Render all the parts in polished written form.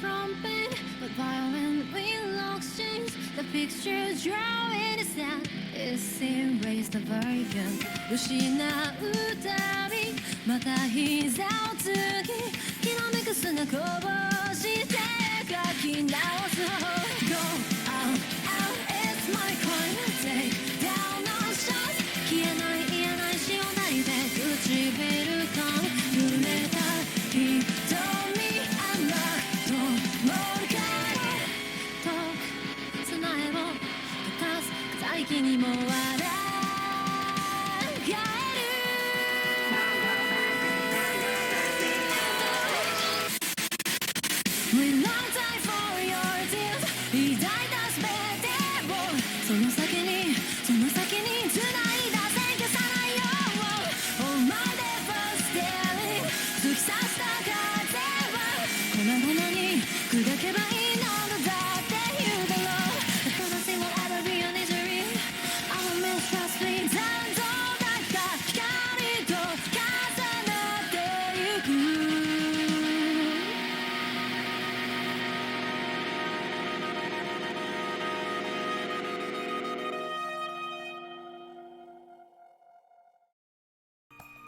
from pain, but violently locks change. The picture drawing is that is erased the version. 失うたびまた膝をつき、きらめく砂こぼして書き直す方 Go out, out, it's my crime. Take down no shots. 消えない言えない潮なりで唇噛む濡れた瞳甘ともるから遠く砂絵を溶かす飾り気にも笑える We long time for your tears 抱いた全てをその先に繋いだ線消さないよ Oh my never staring 突き刺した風は粉々に砕けばいいのだって言うだろう The fantasy will ever be an injury Our mistrust leads and all だった光と重なってゆく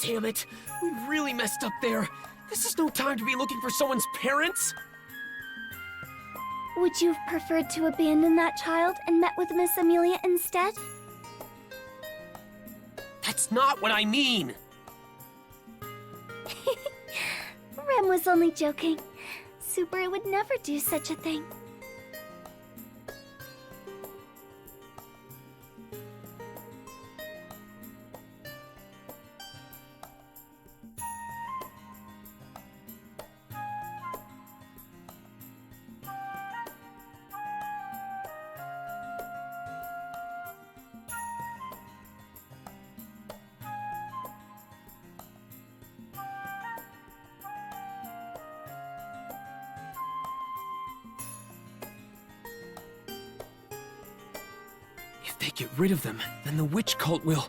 Damn it! We really messed up there! This is no time to be looking for someone's parents! Would you have preferred to abandon that child and met with Miss Emilia instead? That's not what I mean! Rem was only joking. Subaru would never do such a thing. If they get rid of them, then the witch cult will...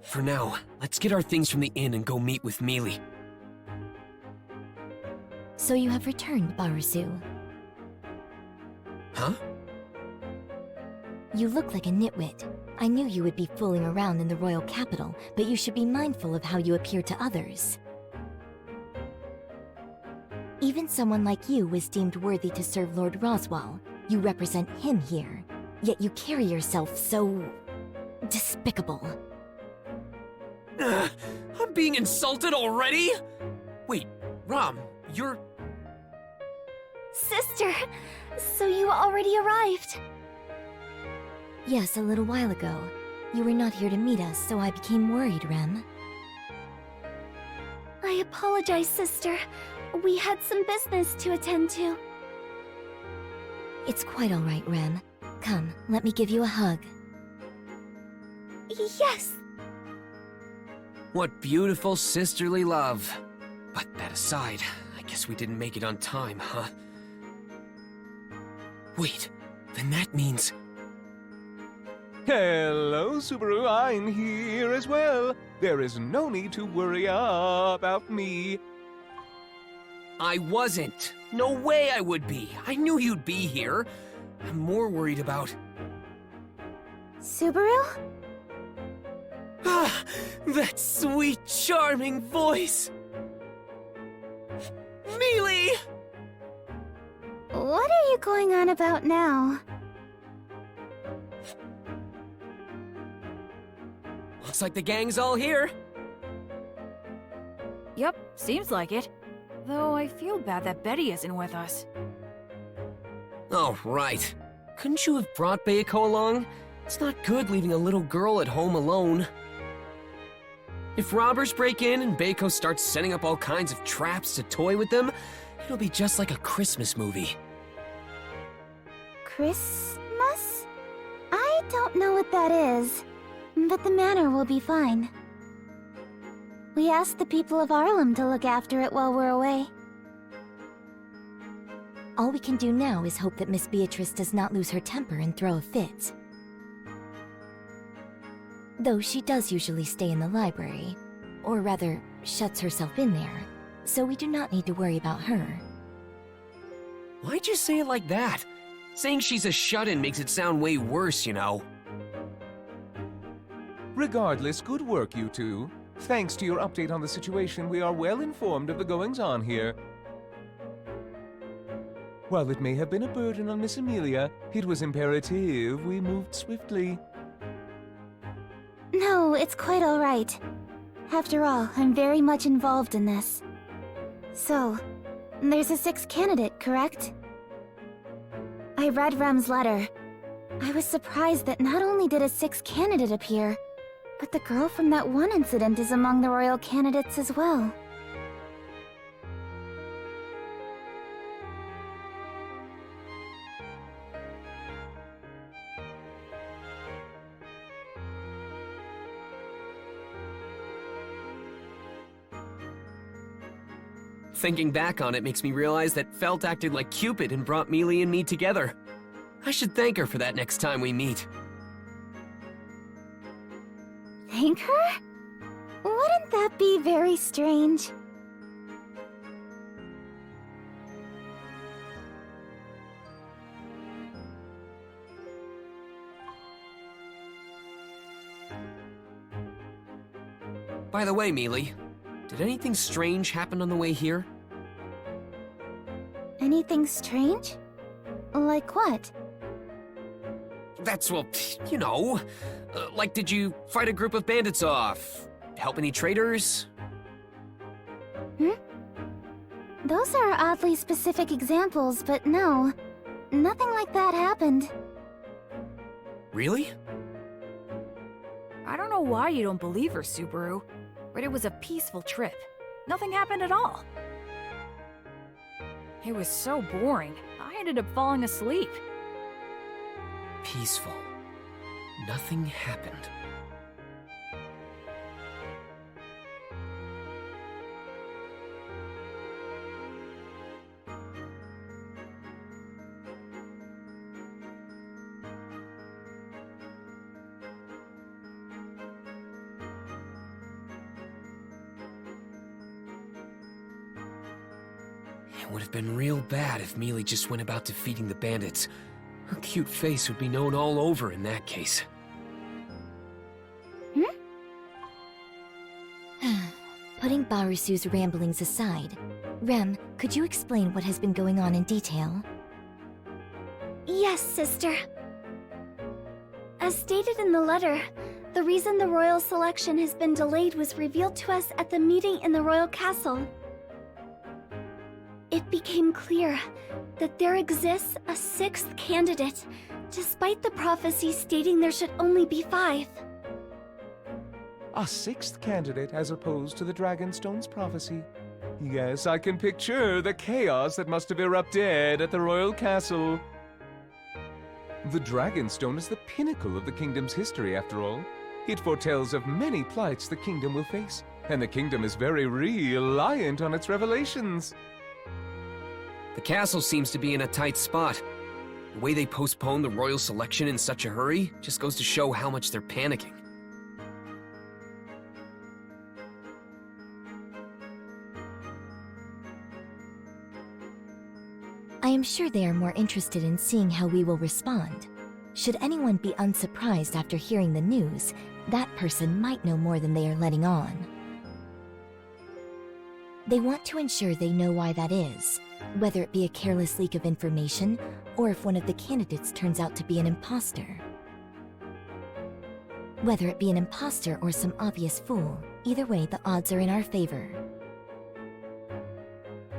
For now, let's get our things from the inn and go meet with Mealy. So you have returned, Barusu. Huh? You look like a nitwit. I knew you would be fooling around in the royal capital, but you should be mindful of how you appear to others. Even someone like you was deemed worthy to serve Lord Roswell. You represent him here. Yet you carry yourself so... despicable. I'm being insulted already? Wait, Rom, you're... Sister! So you already arrived? Yes, a little while ago. You were not here to meet us, so I became worried, Rem. I apologize, sister. We had some business to attend to. It's quite alright, Rem. Come, let me give you a hug. Yes! What beautiful sisterly love. But that aside, I guess we didn't make it on time, huh? Wait, then that means... Hello, Subaru, I'm here as well. There is no need to worry about me. I wasn't. No way I would be. I knew you'd be here. I'm more worried about... Subaru? Ah, that sweet, charming voice! Mealy! What are you going on about now? Looks like the gang's all here. Yep, seems like it. Though I feel bad that Betty isn't with us. Oh, right. Couldn't you have brought Bayako along? It's not good leaving a little girl at home alone. If robbers break in and Bayako starts setting up all kinds of traps to toy with them, it'll be just like a Christmas movie. Christmas? I don't know what that is, but the manor will be fine. We asked the people of Harlem to look after it while we're away. All we can do now is hope that Miss Beatrice does not lose her temper and throw a fit. Though she does usually stay in the library, or rather, shuts herself in there, so we do not need to worry about her. Why'd you say it like that? Saying she's a shut-in makes it sound way worse, you know. Regardless, good work, you two. Thanks to your update on the situation, we are well informed of the goings-on here. While it may have been a burden on Miss Emilia, it was imperative we moved swiftly. No, it's quite all right. After all, I'm very much involved in this. So, there's a 6th candidate, correct? I read Rem's letter. I was surprised that not only did a 6th candidate appear, but the girl from that one incident is among the royal candidates as well. Thinking back on it makes me realize that Felt acted like Cupid and brought Mealy and me together. I should thank her for that next time we meet. Thank her? Wouldn't that be very strange? By the way, Mealy, did anything strange happen on the way here? Anything strange? Like what? That's, well, you know. Like, did you fight a group of bandits off? Help any traders? Those are oddly specific examples, but no. Nothing like that happened. Really? I don't know why you don't believe her, Subaru, but it was a peaceful trip. Nothing happened at all. It was so boring, I ended up falling asleep. Peaceful. Nothing happened. It would have been real bad if Mealy just went about defeating the bandits. Her cute face would be known all over in that case. Putting Barusu's ramblings aside, Rem, could you explain what has been going on in detail? Yes, sister. As stated in the letter, the reason the royal selection has been delayed was revealed to us at the meeting in the royal castle. It became clear that there exists a 6th candidate, despite the prophecy stating there should only be 5. A 6th candidate as opposed to the Dragonstone's prophecy. Yes, I can picture the chaos that must have erupted at the royal castle. The Dragonstone is the pinnacle of the kingdom's history, after all. It foretells of many plights the kingdom will face, and the kingdom is very reliant on its revelations. The castle seems to be in a tight spot. The way they postponed the royal selection in such a hurry just goes to show how much they're panicking. I am sure they are more interested in seeing how we will respond. Should anyone be unsurprised after hearing the news, that person might know more than they are letting on. They want to ensure they know why that is, whether it be a careless leak of information, or if one of the candidates turns out to be an imposter. Whether it be an imposter or some obvious fool, either way the odds are in our favor.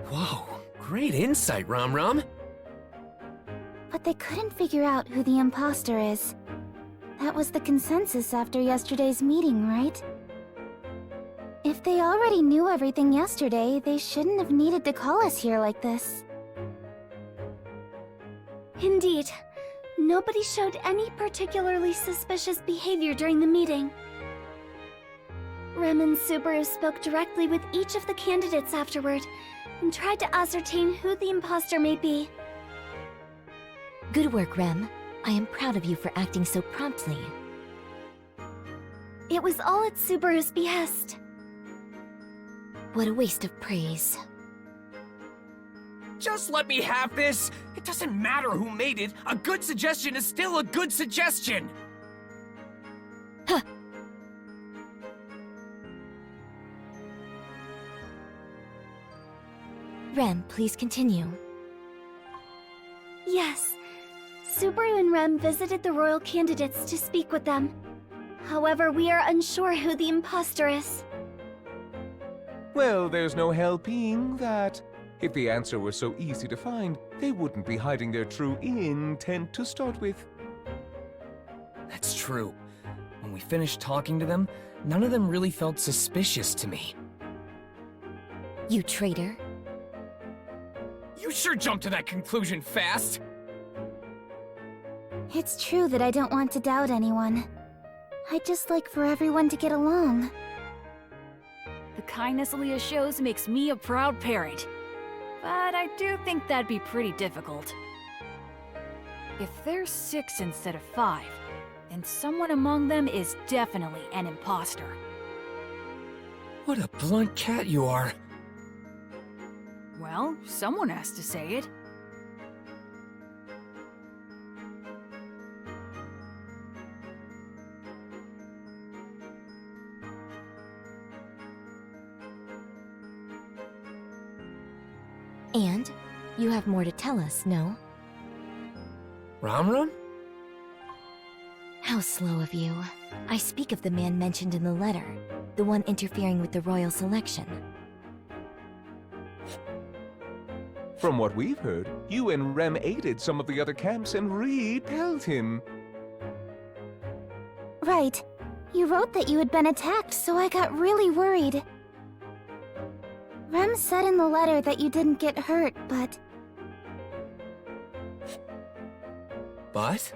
Whoa, great insight, Rom. But they couldn't figure out who the imposter is. That was the consensus after yesterday's meeting, right? If they already knew everything yesterday, they shouldn't have needed to call us here like this. Indeed. Nobody showed any particularly suspicious behavior during the meeting. Rem and Subaru spoke directly with each of the candidates afterward, and tried to ascertain who the imposter may be. Good work, Rem. I am proud of you for acting so promptly. It was all at Subaru's behest. What a waste of praise. Just let me have this! It doesn't matter who made it, a good suggestion is still a good suggestion! Huh. Rem, please continue. Yes. Subaru and Rem visited the royal candidates to speak with them. However, we are unsure who the imposter is. Well, there's no helping that. If the answer were so easy to find, they wouldn't be hiding their true intent to start with. That's true. When we finished talking to them, none of them really felt suspicious to me. You traitor. You sure jumped to that conclusion fast! It's true that I don't want to doubt anyone. I'd just like for everyone to get along. The kindness Leah shows makes me a proud parent. But I do think that'd be pretty difficult. If there's 6 instead of 5, then someone among them is definitely an imposter. What a blunt cat you are. Well, someone has to say it. And you have more to tell us, no? Ramram? How slow of you. I speak of the man mentioned in the letter, the one interfering with the royal selection. From what we've heard, you and Rem aided some of the other camps and repelled him. Right. You wrote that you had been attacked, so I got really worried. Rem said in the letter that you didn't get hurt, but... But?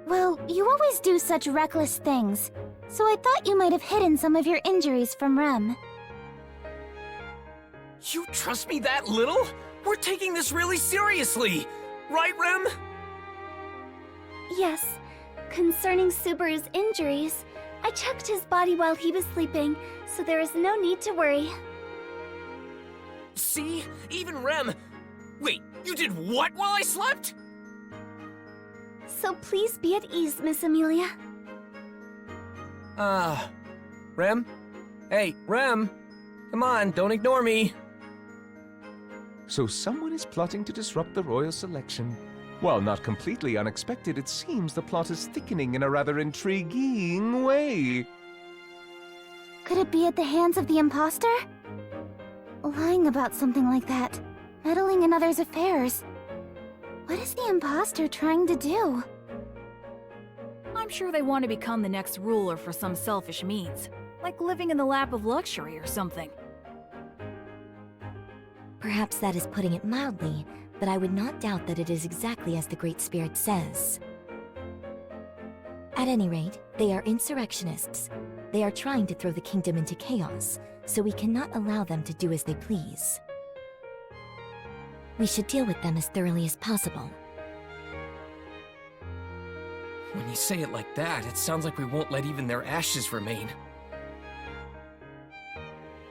Well, you always do such reckless things, so I thought you might have hidden some of your injuries from Rem. You trust me that little? We're taking this really seriously! Right, Rem? Yes. Concerning Subaru's injuries, I checked his body while he was sleeping, so there is no need to worry. See? Even Rem... Wait, you did what while I slept? So please be at ease, Miss Emilia. Rem? Hey, Rem! Come on, don't ignore me! So someone is plotting to disrupt the royal selection. While not completely unexpected, it seems the plot is thickening in a rather intriguing way. Could it be at the hands of the imposter? Lying about something like that, meddling in others' affairs. What is the imposter trying to do? I'm sure they want to become the next ruler for some selfish means, like living in the lap of luxury or something. Perhaps that is putting it mildly, but I would not doubt that it is exactly as the Great Spirit says. At any rate, they are insurrectionists. They are trying to throw the kingdom into chaos, so we cannot allow them to do as they please. We should deal with them as thoroughly as possible. When you say it like that, it sounds like we won't let even their ashes remain.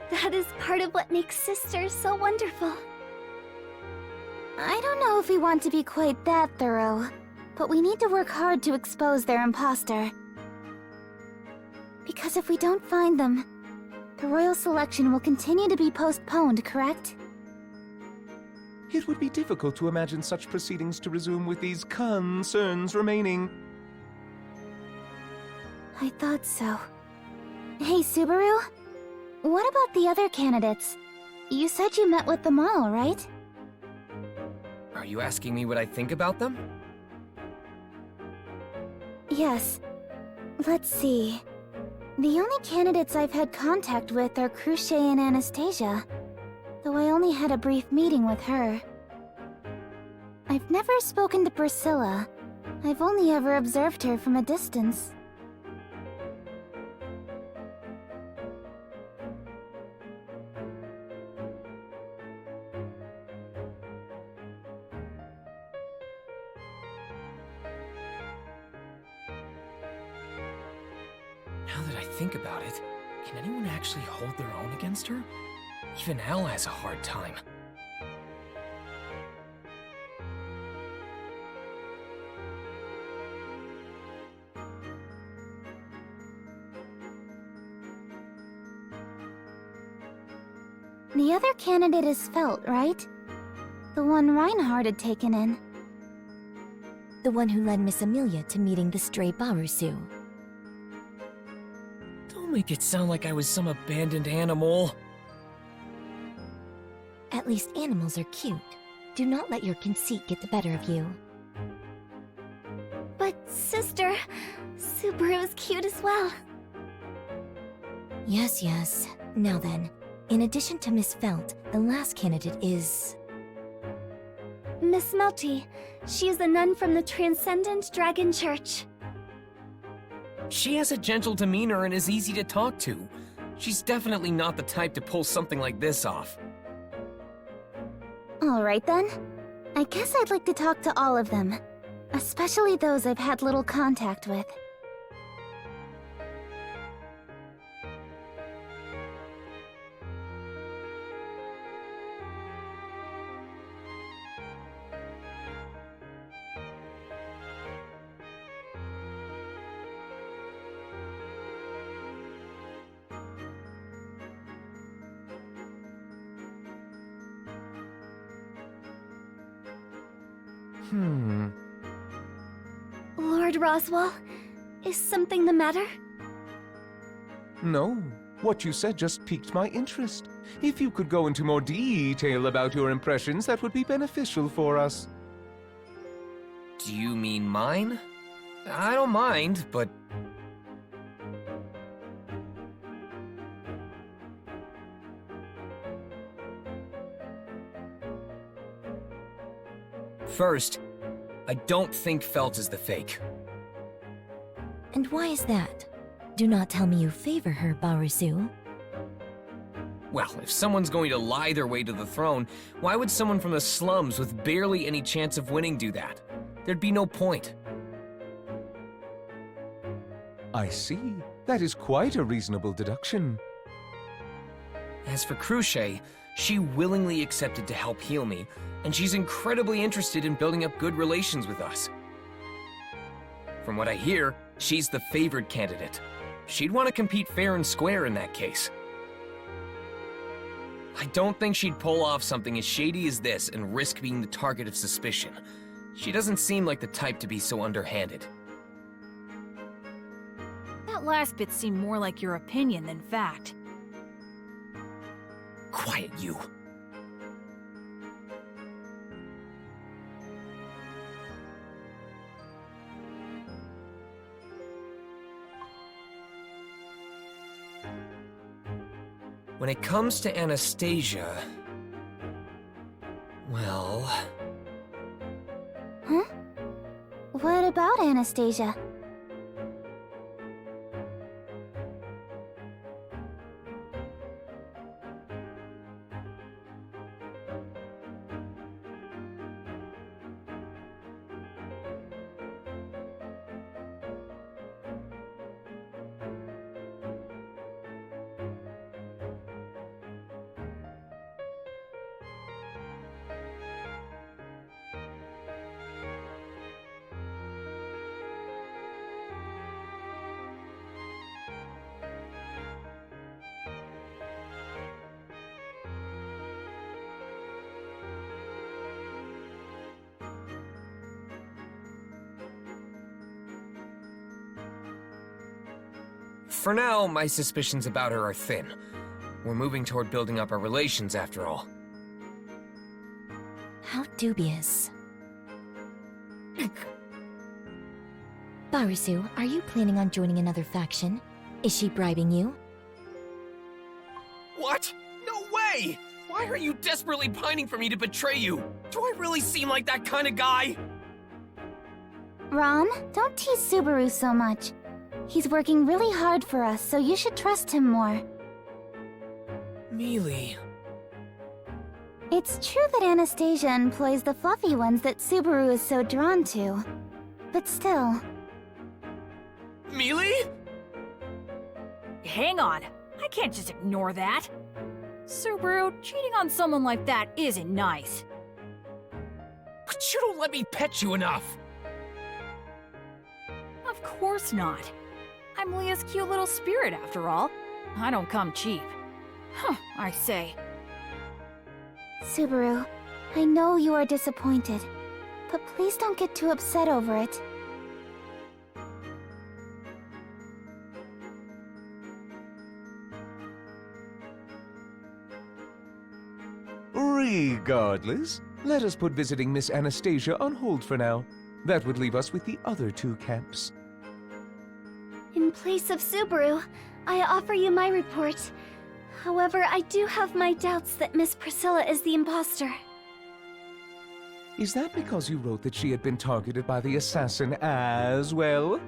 That is part of what makes sisters so wonderful. I don't know if we want to be quite that thorough, but we need to work hard to expose their imposter. Because if we don't find them, the royal selection will continue to be postponed, correct? It would be difficult to imagine such proceedings to resume with these concerns remaining. I thought so. Hey, Subaru? What about the other candidates? You said you met with them all, right? Are you asking me what I think about them? Yes. Let's see. The only candidates I've had contact with are Cruce and Anastasia, though I only had a brief meeting with her. I've never spoken to Priscilla. I've only ever observed her from a distance. Now that I think about it, can anyone actually hold their own against her? Even Al has a hard time. The other candidate is Felt, right? The one Reinhardt had taken in. The one who led Miss Emilia to meeting the stray Barusu. Don't make it sound like I was some abandoned animal. At least animals are cute. Do not let your conceit get the better of you. But, sister, Subaru is cute as well. Yes, yes. Now then, in addition to Miss Felt, the last candidate is... Miss Melty. She is a nun from the Transcendent Dragon Church. She has a gentle demeanor and is easy to talk to. She's definitely not the type to pull something like this off. Alright then. I guess I'd like to talk to all of them. Especially those I've had little contact with. Lord Roswell, is something the matter? No. What you said just piqued my interest. If you could go into more detail about your impressions, that would be beneficial for us. Do you mean mine? I don't mind, but... First, I don't think Felt is the fake. And why is that? Do not tell me you favor her, Barusu. Well, if someone's going to lie their way to the throne, why would someone from the slums with barely any chance of winning do that? There'd be no point. I see. That is quite a reasonable deduction. As for Cruce, she willingly accepted to help heal me, and she's incredibly interested in building up good relations with us. From what I hear, she's the favored candidate. She'd want to compete fair and square in that case. I don't think she'd pull off something as shady as this and risk being the target of suspicion. She doesn't seem like the type to be so underhanded. That last bit seemed more like your opinion than fact. Quiet, you. When it comes to Anastasia... well... Huh? What about Anastasia? For now, my suspicions about her are thin. We're moving toward building up our relations, after all. How dubious. Barusu, are you planning on joining another faction? Is she bribing you? What? No way! Why are you desperately pining for me to betray you? Do I really seem like that kind of guy? Ron, don't tease Subaru so much. He's working really hard for us, so you should trust him more. Mealy. It's true that Anastasia employs the fluffy ones that Subaru is so drawn to. But still... Mealy? hang on. I can't just ignore that. Subaru, cheating on someone like that isn't nice. But you don't let me pet you enough! Of course not. I'm Leah's cute little spirit after all. I don't come cheap. Huh, I say. Subaru, I know you are disappointed, but please don't get too upset over it. Regardless, let us put visiting Miss Anastasia on hold for now. That would leave us with the other two camps. In place of Subaru, I offer you my report. However, I do have my doubts that Miss Priscilla is the imposter. Is that because you wrote that she had been targeted by the assassin as well?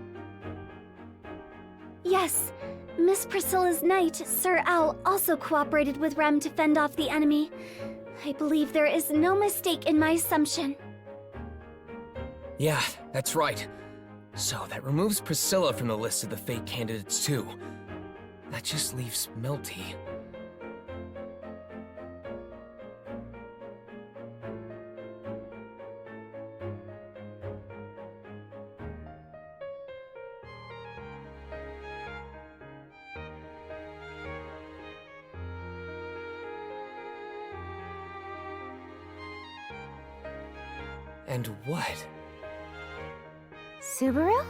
Yes. Miss Priscilla's knight, Sir Al, also cooperated with Rem to fend off the enemy. I believe there is no mistake in my assumption. Yeah, that's right. So that removes Priscilla from the list of the fake candidates too. That just leaves Melty. And what? Subaru?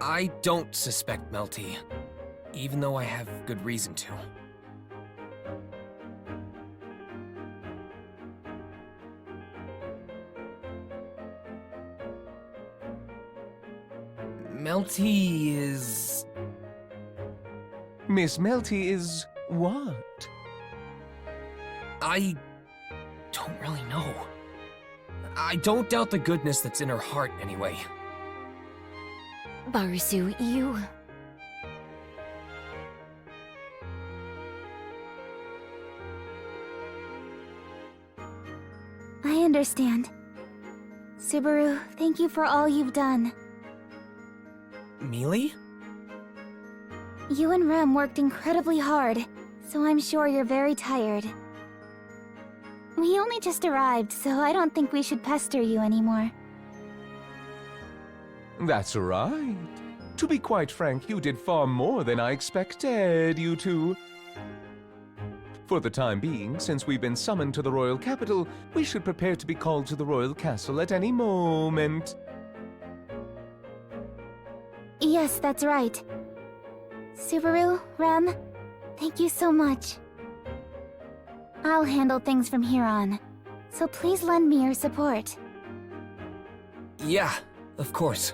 I don't suspect Melty, even though I have good reason to. Melty is... Miss Melty is what? I don't really know. I don't doubt the goodness that's in her heart anyway. Barusu, you... I understand. Subaru, thank you for all you've done. Mealy? You and Rem worked incredibly hard, so I'm sure you're very tired. We only just arrived, so I don't think we should pester you anymore. That's right. To be quite frank, you did far more than I expected, you two. For the time being, since we've been summoned to the royal capital, we should prepare to be called to the royal castle at any moment. Yes, that's right. Subaru, Rem, thank you so much. I'll handle things from here on, so please lend me your support. Yeah, of course.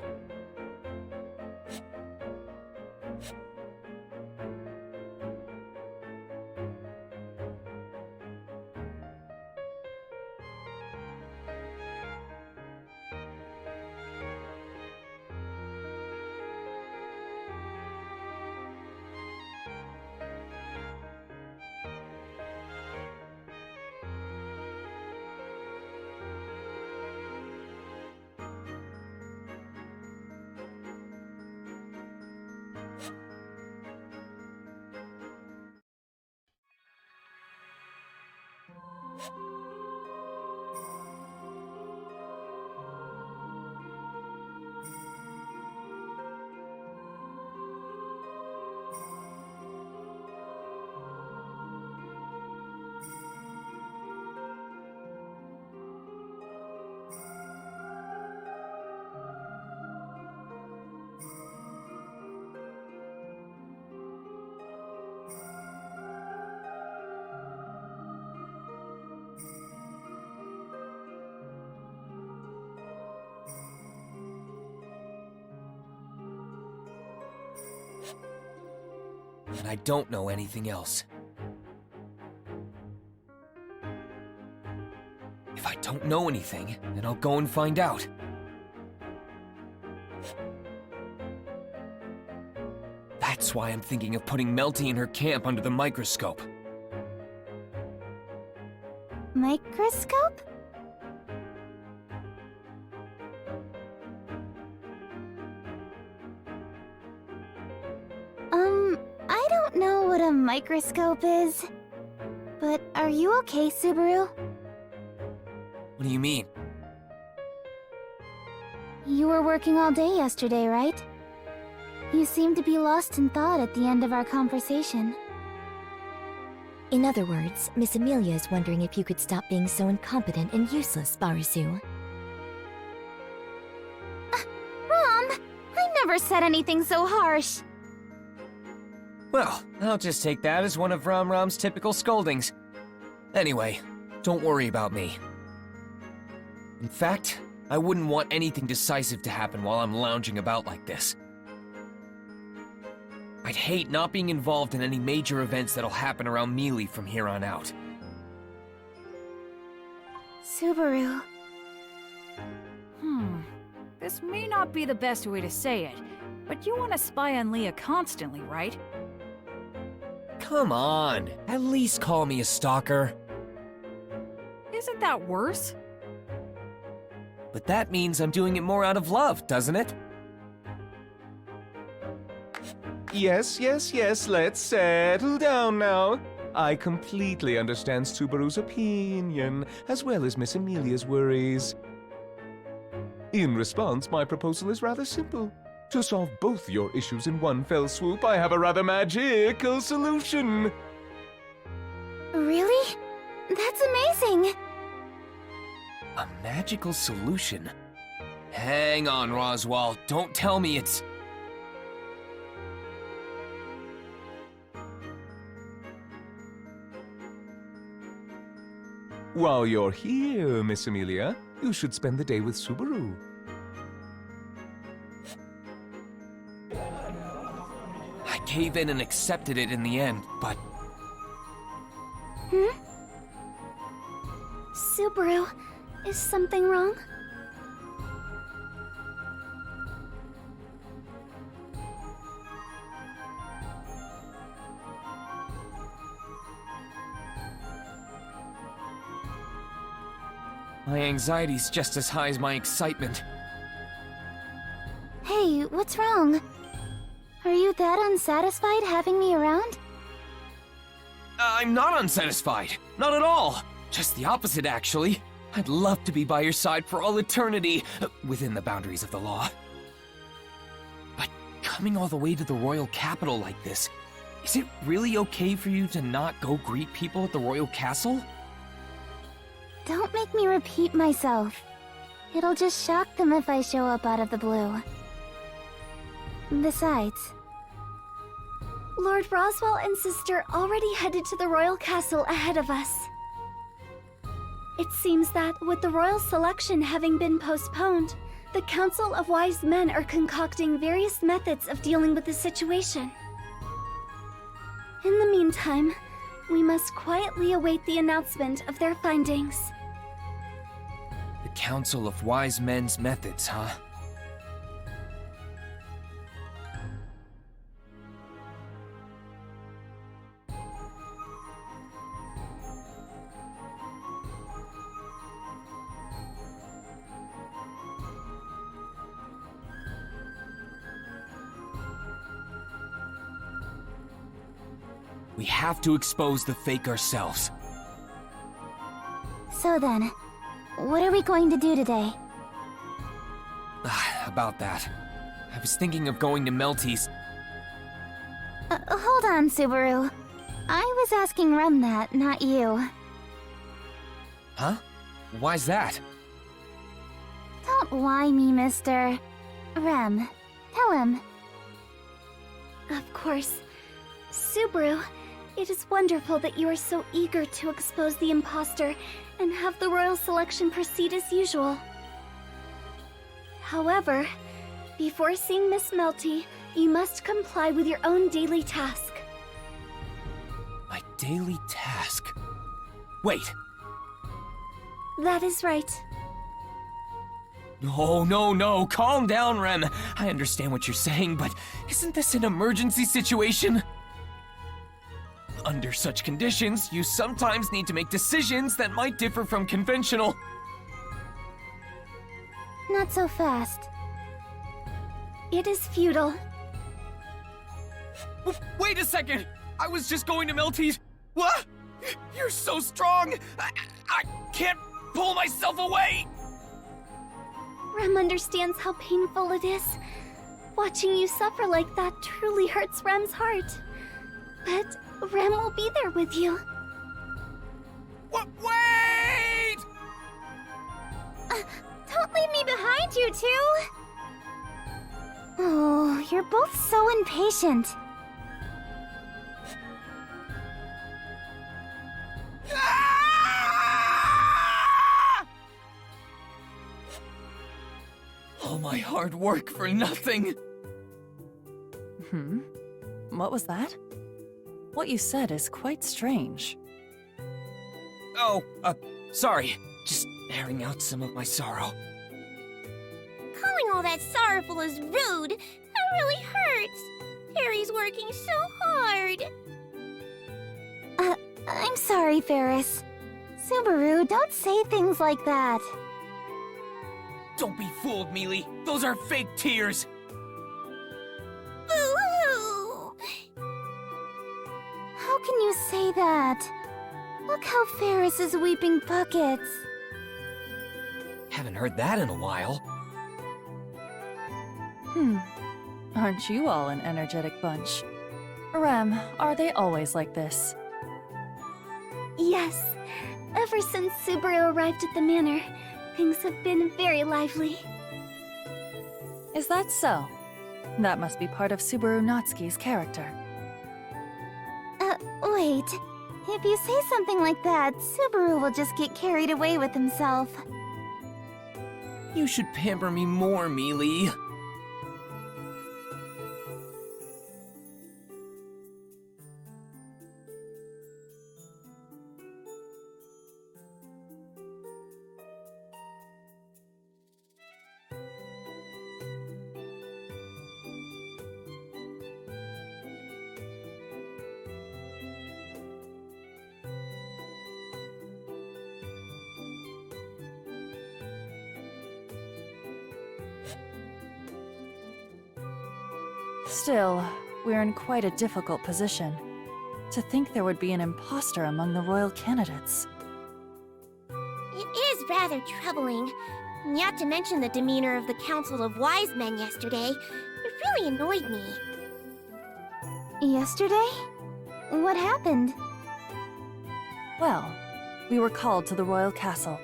and I don't know anything else. If I don't know anything, then I'll go and find out. That's why I'm thinking of putting Melty in her camp under the microscope. Microscope? I don't know what a microscope is. But are you okay, Subaru? What do you mean? You were working all day yesterday, right? You seemed to be lost in thought at the end of our conversation. In other words, Miss Emilia is wondering if you could stop being so incompetent and useless, Barisu. Rom! I never said anything so harsh. Well, I'll just take that as one of Rom's typical scoldings. Anyway, don't worry about me. In fact, I wouldn't want anything decisive to happen while I'm lounging about like this. I'd hate not being involved in any major events that'll happen around Mealy from here on out. Subaru. This may not be the best way to say it, but you want to spy on Leah constantly, right? Come on, at least call me a stalker. Isn't that worse? But that means I'm doing it more out of love, doesn't it? Yes, let's settle down now. I completely understand Subaru's opinion, as well as Miss Emilia's worries. In response, my proposal is rather simple. To solve both your issues in one fell swoop, I have a rather magical solution. Really? That's amazing! A magical solution? Hang on, Roswell. Don't tell me it's... While you're here, Miss Emilia, you should spend the day with Subaru. I gave in and accepted it in the end, but... Subaru, is something wrong? My anxiety's just as high as my excitement. Hey, what's wrong? Are you that unsatisfied having me around? I'm not unsatisfied. Not at all. Just the opposite, actually. I'd love to be by your side for all eternity, within the boundaries of the law. But coming all the way to the royal capital like this, is it really okay for you to not go greet people at the royal castle? Don't make me repeat myself. It'll just shock them if I show up out of the blue. Besides, Lord Roswell and sister already headed to the royal castle ahead of us. It seems that, with the royal selection having been postponed, the Council of Wise Men are concocting various methods of dealing with the situation. In the meantime, we must quietly await the announcement of their findings. The Council of Wise Men's methods, huh? We have to expose the fake ourselves. so then, what are we going to do today? About that. I was thinking of going to Melty's. Hold on, Subaru. I was asking Rem that, not you. Huh? Why's that? Don't lie me, mister. Rem, tell him. Of course. Subaru, it is wonderful that you are so eager to expose the imposter and have the royal selection proceed as usual. However, before seeing Miss Melty, you must comply with your own daily task. daily task. Wait. That is right. No, calm down, Rem. I understand what you're saying, but isn't this an emergency situation? Under such conditions, you sometimes need to make decisions that might differ from conventional. Not so fast. It is futile. Wait a second! I was just going to Melty's. What? You're so strong! I can't pull myself away! Rem understands how painful it is. Watching you suffer like that truly hurts Rem's heart. But Rem will be there with you. What? Wait! Don't leave me behind, you two! Oh, you're both so impatient. All my hard work for nothing. What was that? What you said is quite strange. Oh, sorry. Just airing out some of my sorrow. Calling all that sorrowful is rude. That really hurts. Harry's working so hard. I'm sorry, Ferris. Subaru, don't say things like that. Don't be fooled, Mealy. Those are fake tears. Boo-hoo! How can you say that? Look how Ferris is weeping buckets. Haven't heard that in a while. Aren't you all an energetic bunch? Rem, are they always like this? Yes. Ever since Subaru arrived at the manor, things have been very lively. Is that so? That must be part of Subaru Natsuki's character. Wait. If you say something like that, Subaru will just get carried away with himself. You should pamper me more, Mealy. Still, we're in quite a difficult position. To think there would be an imposter among the royal candidates. It is rather troubling. Not to mention the demeanor of the Council of Wise Men yesterday. It really annoyed me. Yesterday? What happened? Well, we were called to the royal castle.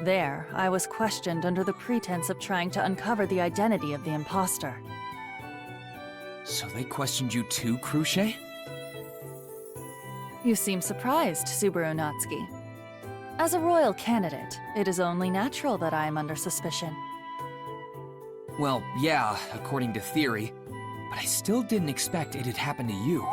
There, I was questioned under the pretense of trying to uncover the identity of the imposter. So they questioned you too, Cruche? You seem surprised, Subaru Natsuki. As a royal candidate, it is only natural that I am under suspicion. Well, yeah, according to theory. But I still didn't expect it'd happen to you.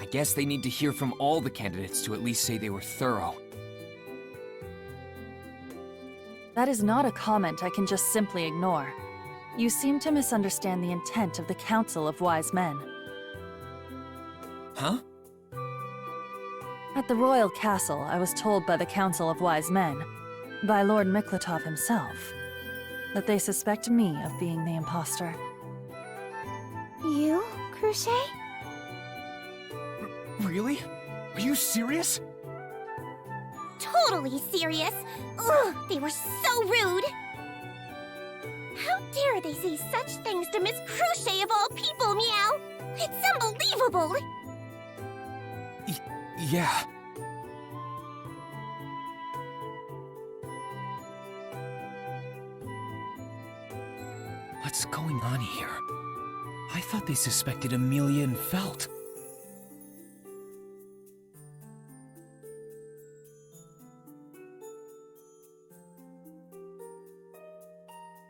I guess they need to hear from all the candidates to at least say they were thorough. That is not a comment I can just simply ignore. You seem to misunderstand the intent of the Council of Wise Men. Huh? At the royal castle, I was told by the Council of Wise Men, by Lord Miklatov himself, that they suspect me of being the imposter. You, Cruche? Really? Are you serious? Totally serious. Ugh, they were so rude. How dare they say such things to Miss Cruche of all people, Meow? It's unbelievable. Yeah. going on here? I thought they suspected Emilia and Felt.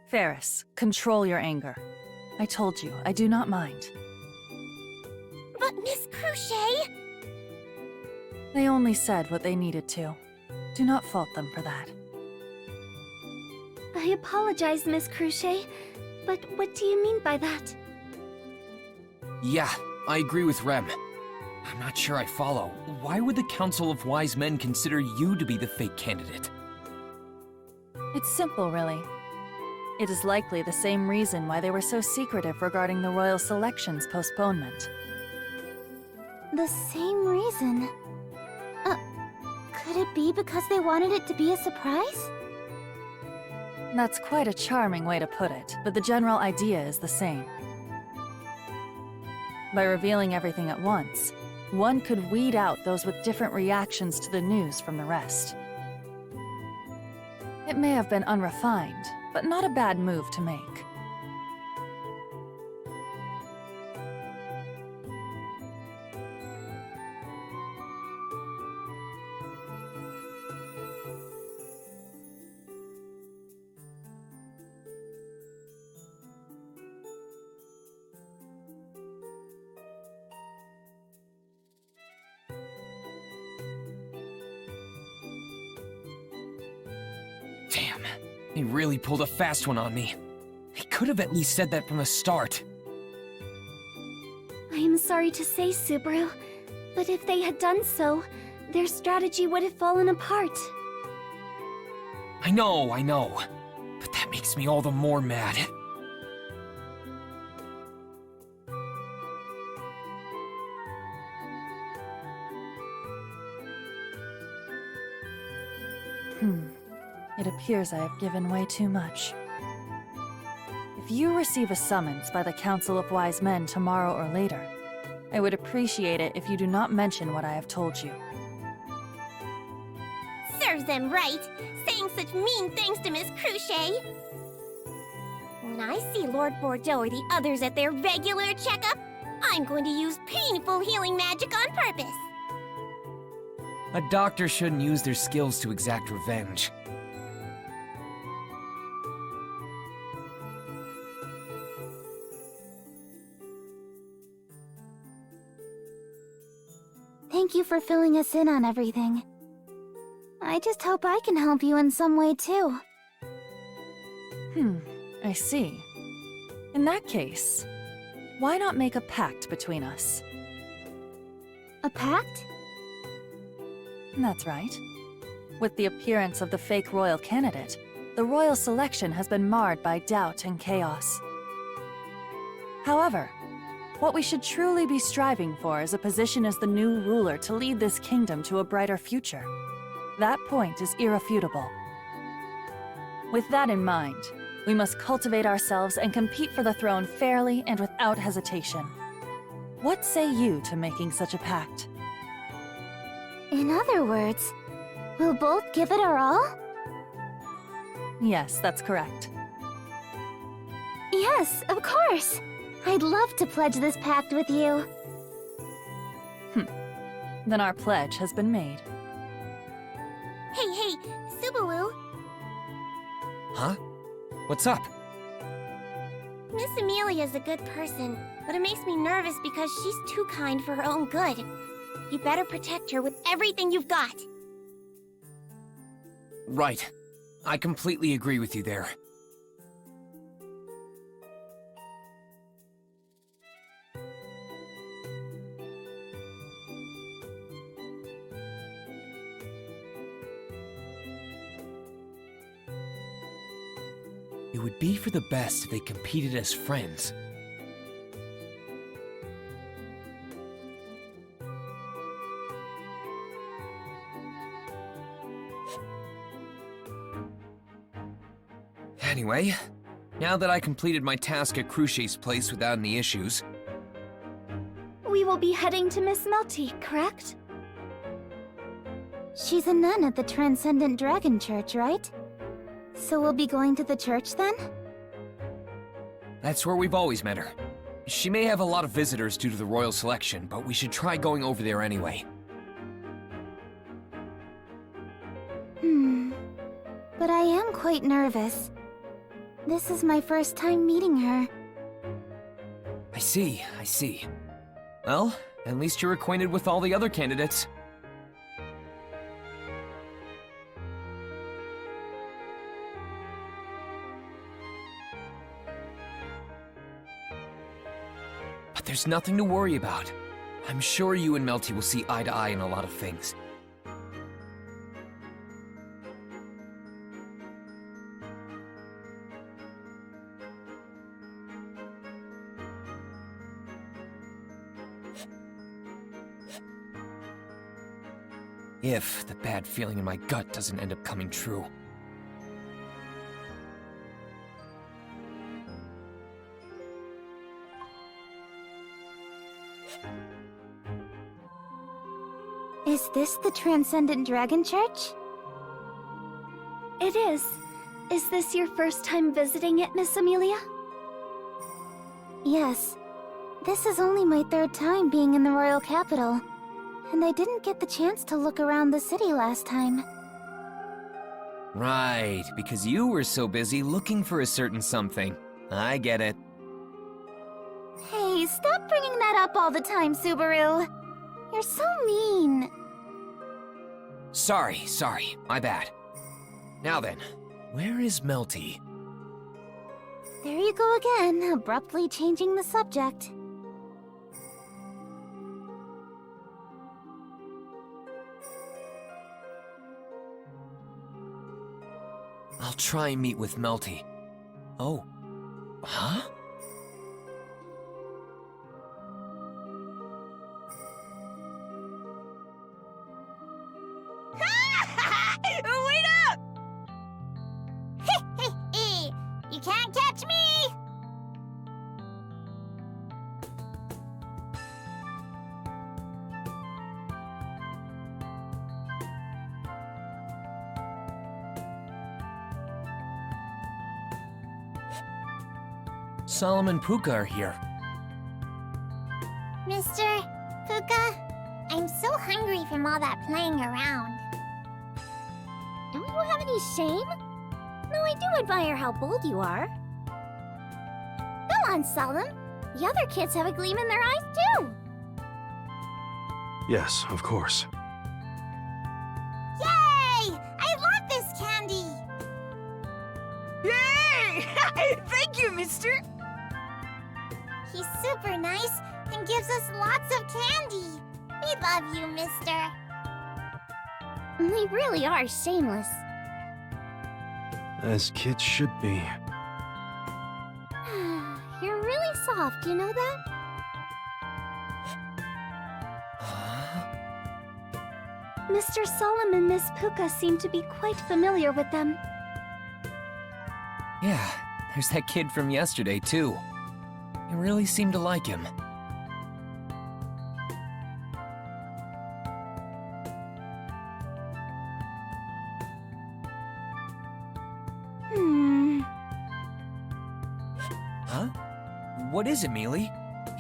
Ferris, control your anger. I told you, I do not mind. But Miss Cruchet! They only said what they needed to. Do not fault them for that. I apologize, Miss Cruchet, but what do you mean by that? Yeah, I agree with Rem. I'm not sure I follow. Why would the Council of Wise Men consider you to be the fake candidate? It's simple, really. It is likely the same reason why they were so secretive regarding the royal selection's postponement. The same reason? Could it be because they wanted it to be a surprise? That's quite a charming way to put it, but the general idea is the same. By revealing everything at once, one could weed out those with different reactions to the news from the rest. It may have been unrefined, but not a bad move to make. Damn, they really pulled a fast one on me. They could have at least said that from the start. I am sorry to say, Subaru, but if they had done so, their strategy would have fallen apart. I know, but that makes me all the more mad. It appears I have given way too much. If you receive a summons by the Council of Wise Men tomorrow or later, I would appreciate it if you do not mention what I have told you. Serves them right, saying such mean things to Miss Cruchet. When I see Lord Bordeaux or the others at their regular checkup, I'm going to use painful healing magic on purpose. A doctor shouldn't use their skills to exact revenge. Thank you for filling us in on everything. I just hope I can help you in some way too. I see. In that case, why not make a pact between us? A pact? That's right. With the appearance of the fake royal candidate, the royal selection has been marred by doubt and chaos. However, what we should truly be striving for is a position as the new ruler to lead this kingdom to a brighter future. That point is irrefutable. With that in mind, we must cultivate ourselves and compete for the throne fairly and without hesitation. What say you to making such a pact? In other words, we'll both give it our all? Yes, that's correct. Yes, of course! I'd love to pledge this pact with you. Then our pledge has been made. Hey, Subaru, Huh? What's up? Miss Emilia's a good person, but it makes me nervous because she's too kind for her own good. You better protect her with everything you've got. Right. I completely agree with you there. It would be for the best if they competed as friends. Anyway, now that I completed my task at Cruchet's place without any issues, We will be heading to Miss Melty, correct? She's a nun at the Transcendent Dragon Church, right? So we'll be going to the church then? That's where we've always met her. She may have a lot of visitors due to the royal selection, but we should try going over there anyway. But I am quite nervous. This is my first time meeting her. I see. Well, at least you're acquainted with all the other candidates. But there's nothing to worry about. I'm sure you and Melty will see eye to eye in a lot of things. If the bad feeling in my gut doesn't end up coming true. Is this the Transcendent Dragon Church? It is. Is this your first time visiting it, Miss Emilia? Yes. This is only my third time being in the royal capital, and I didn't get the chance to look around the city last time. Right, because you were so busy looking for a certain something. I get it. Hey, stop bringing that up all the time, Subaru. You're so mean. Sorry, my bad. Now then, where is Melty? There you go again, abruptly changing the subject. I'll try and meet with Melty. Oh. Huh? Wait up! You can't catch me! Solomon Puka are here. Mr. Puka, I'm so hungry from all that playing around. Don't you have any shame? No, I do admire how bold you are. Go on, Solemn. The other kids have a gleam in their eyes, too. Yes, of course. Yay! I love this candy! Yay! Thank you, mister! He's super nice and gives us lots of candy. We love you, mister. They really are shameless. As kids should be. You're really soft, you know that? Mr. Solemn and Miss Puka seem to be quite familiar with them. Yeah, there's that kid from yesterday, too. You really seem to like him. Huh? What is it, Mealy?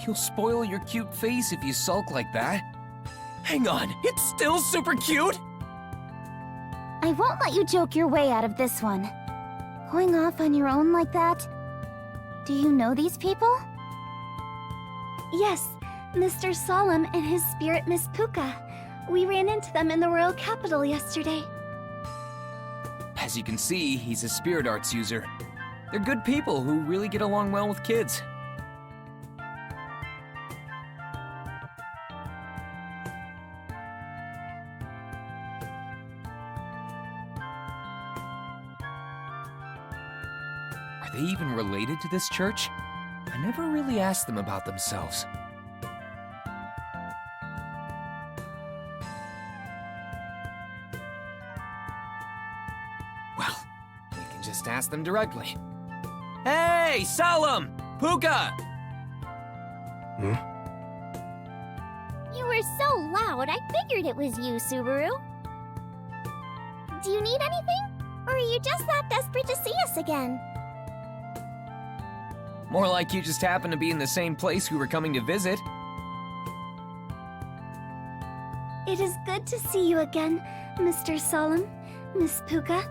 You'll spoil your cute face if you sulk like that. Hang on, it's still super cute? I won't let you joke your way out of this one. Going off on your own like that? Do you know these people? Yes, Mr. Solemn and his spirit Miss Puka. We ran into them in the royal capital yesterday. As you can see, he's a spirit arts user. They're good people who really get along well with kids. Are they even related to this church? I never really asked them about themselves. Well, we can just ask them directly. Hey, Solemn! Puka! You were so loud, I figured it was you, Subaru. Do you need anything? Or are you just that desperate to see us again? More like you just happened to be in the same place we were coming to visit. It is good to see you again, Mr. Solemn, Miss Puka.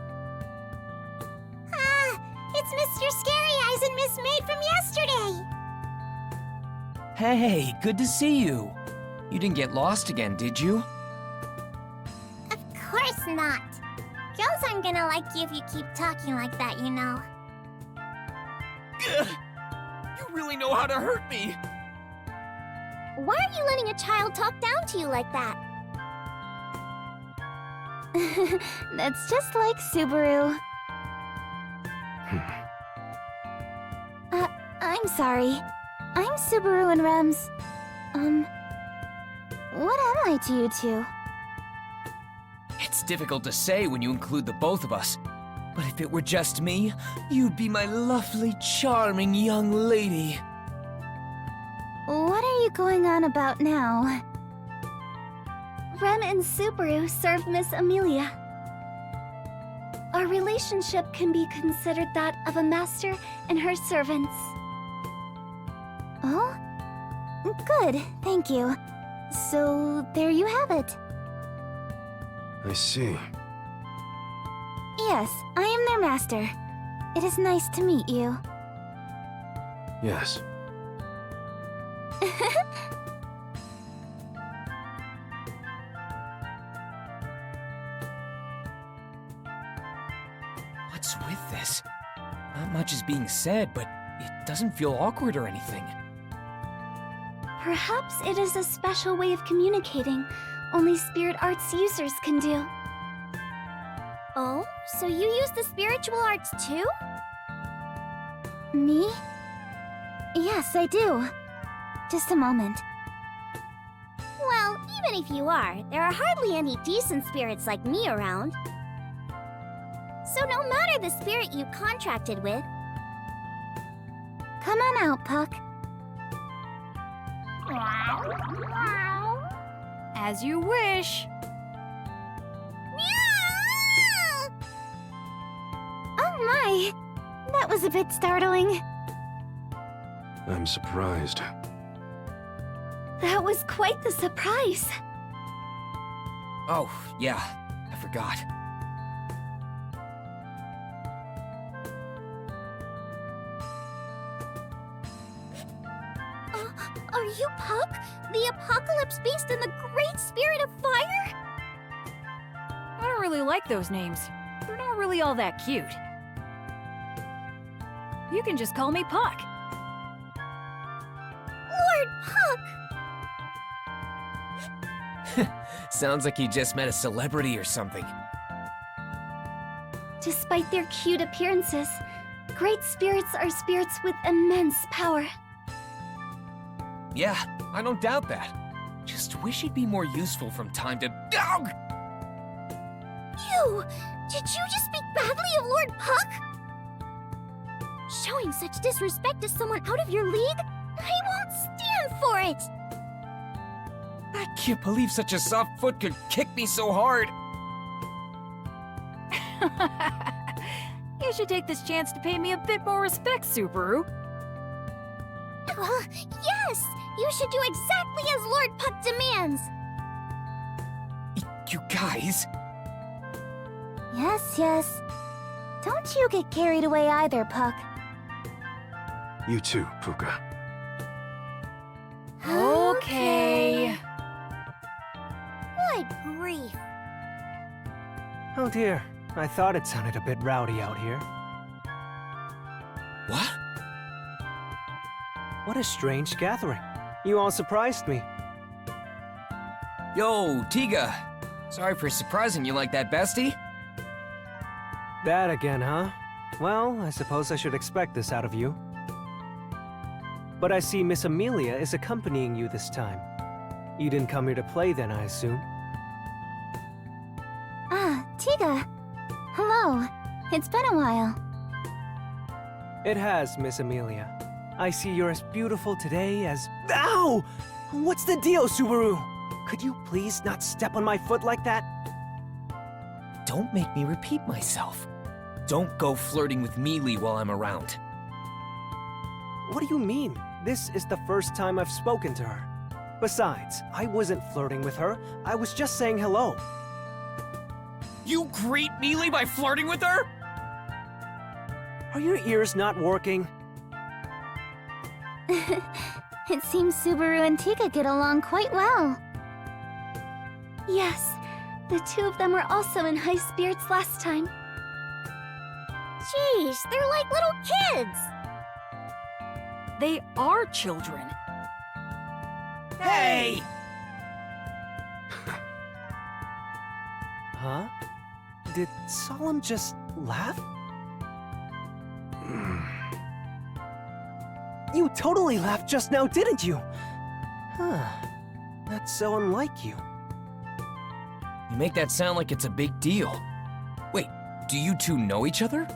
Ah, it's Mr. Scary Eyes and Miss Maid from yesterday. Hey, good to see you. You didn't get lost again, did you? Of course not. Girls aren't gonna like you if you keep talking like that, you know. Ugh, you really know how to hurt me. Why are you letting a child talk down to you like that? That's just like Subaru. I'm sorry. I'm Subaru and Rems. What am I to you two? It's difficult to say when you include the both of us. But if it were just me, you'd be my lovely, charming young lady. What are you going on about now? Rem and Subaru serve Miss Emilia. Our relationship can be considered that of a master and her servants. Oh? Good, thank you. So, there you have it. I see. Yes, I am their master. It is nice to meet you. Yes. What's with this? Not much is being said, but it doesn't feel awkward or anything. Perhaps it is a special way of communicating only spirit arts users can do. Oh, so you use the spiritual arts too? Me? Yes, I do. Just a moment. Well, even if you are, there are hardly any decent spirits like me around. So no matter the spirit you contracted with... Come on out, Puck. As you wish. Meow! Oh my! That was a bit startling. I'm surprised. That was quite the surprise. Oh, yeah, I forgot. Are you Puck? The apocalypse beast and the great spirit of fire? I don't really like those names. They're not really all that cute. You can just call me Puck. Lord Puck! Sounds like you just met a celebrity or something. Despite their cute appearances, great spirits are spirits with immense power. Yeah, I don't doubt that. Just wish he'd be more useful from time to... Ugh! You! Did you just speak badly of Lord Puck? Showing such disrespect to someone out of your league? I won't stand for it! I can't believe such a soft foot could kick me so hard. You should take this chance to pay me a bit more respect, Subaru. Yes! You should do exactly as Lord Puck demands! You guys... Yes, yes. Don't you get carried away either, Puck. You too, Puka. Okay. Good grief. Oh dear, I thought it sounded a bit rowdy out here. What? What a strange gathering. You all surprised me. Yo, Tiga. Sorry for surprising you like that, bestie. That again, huh? Well, I suppose I should expect this out of you. But I see Miss Emilia is accompanying you this time. You didn't come here to play then, I assume? Ah, Tiga. Hello. It's been a while. It has, Miss Emilia. I see you're as beautiful today as... Ow! What's the deal, Subaru? Could you please not step on my foot like that? Don't make me repeat myself. Don't go flirting with Mealy while I'm around. What do you mean? This is the first time I've spoken to her. Besides, I wasn't flirting with her. I was just saying hello. You greet Mealy by flirting with her? Are your ears not working? It seems Subaru and Tika get along quite well. Yes, the two of them were also in high spirits last time. Jeez, they're like little kids! They are children. Hey! Huh? Did Solemn just laugh? You totally laughed just now, didn't you? Huh. That's so unlike you. You make that sound like it's a big deal. Wait, do you two know each other?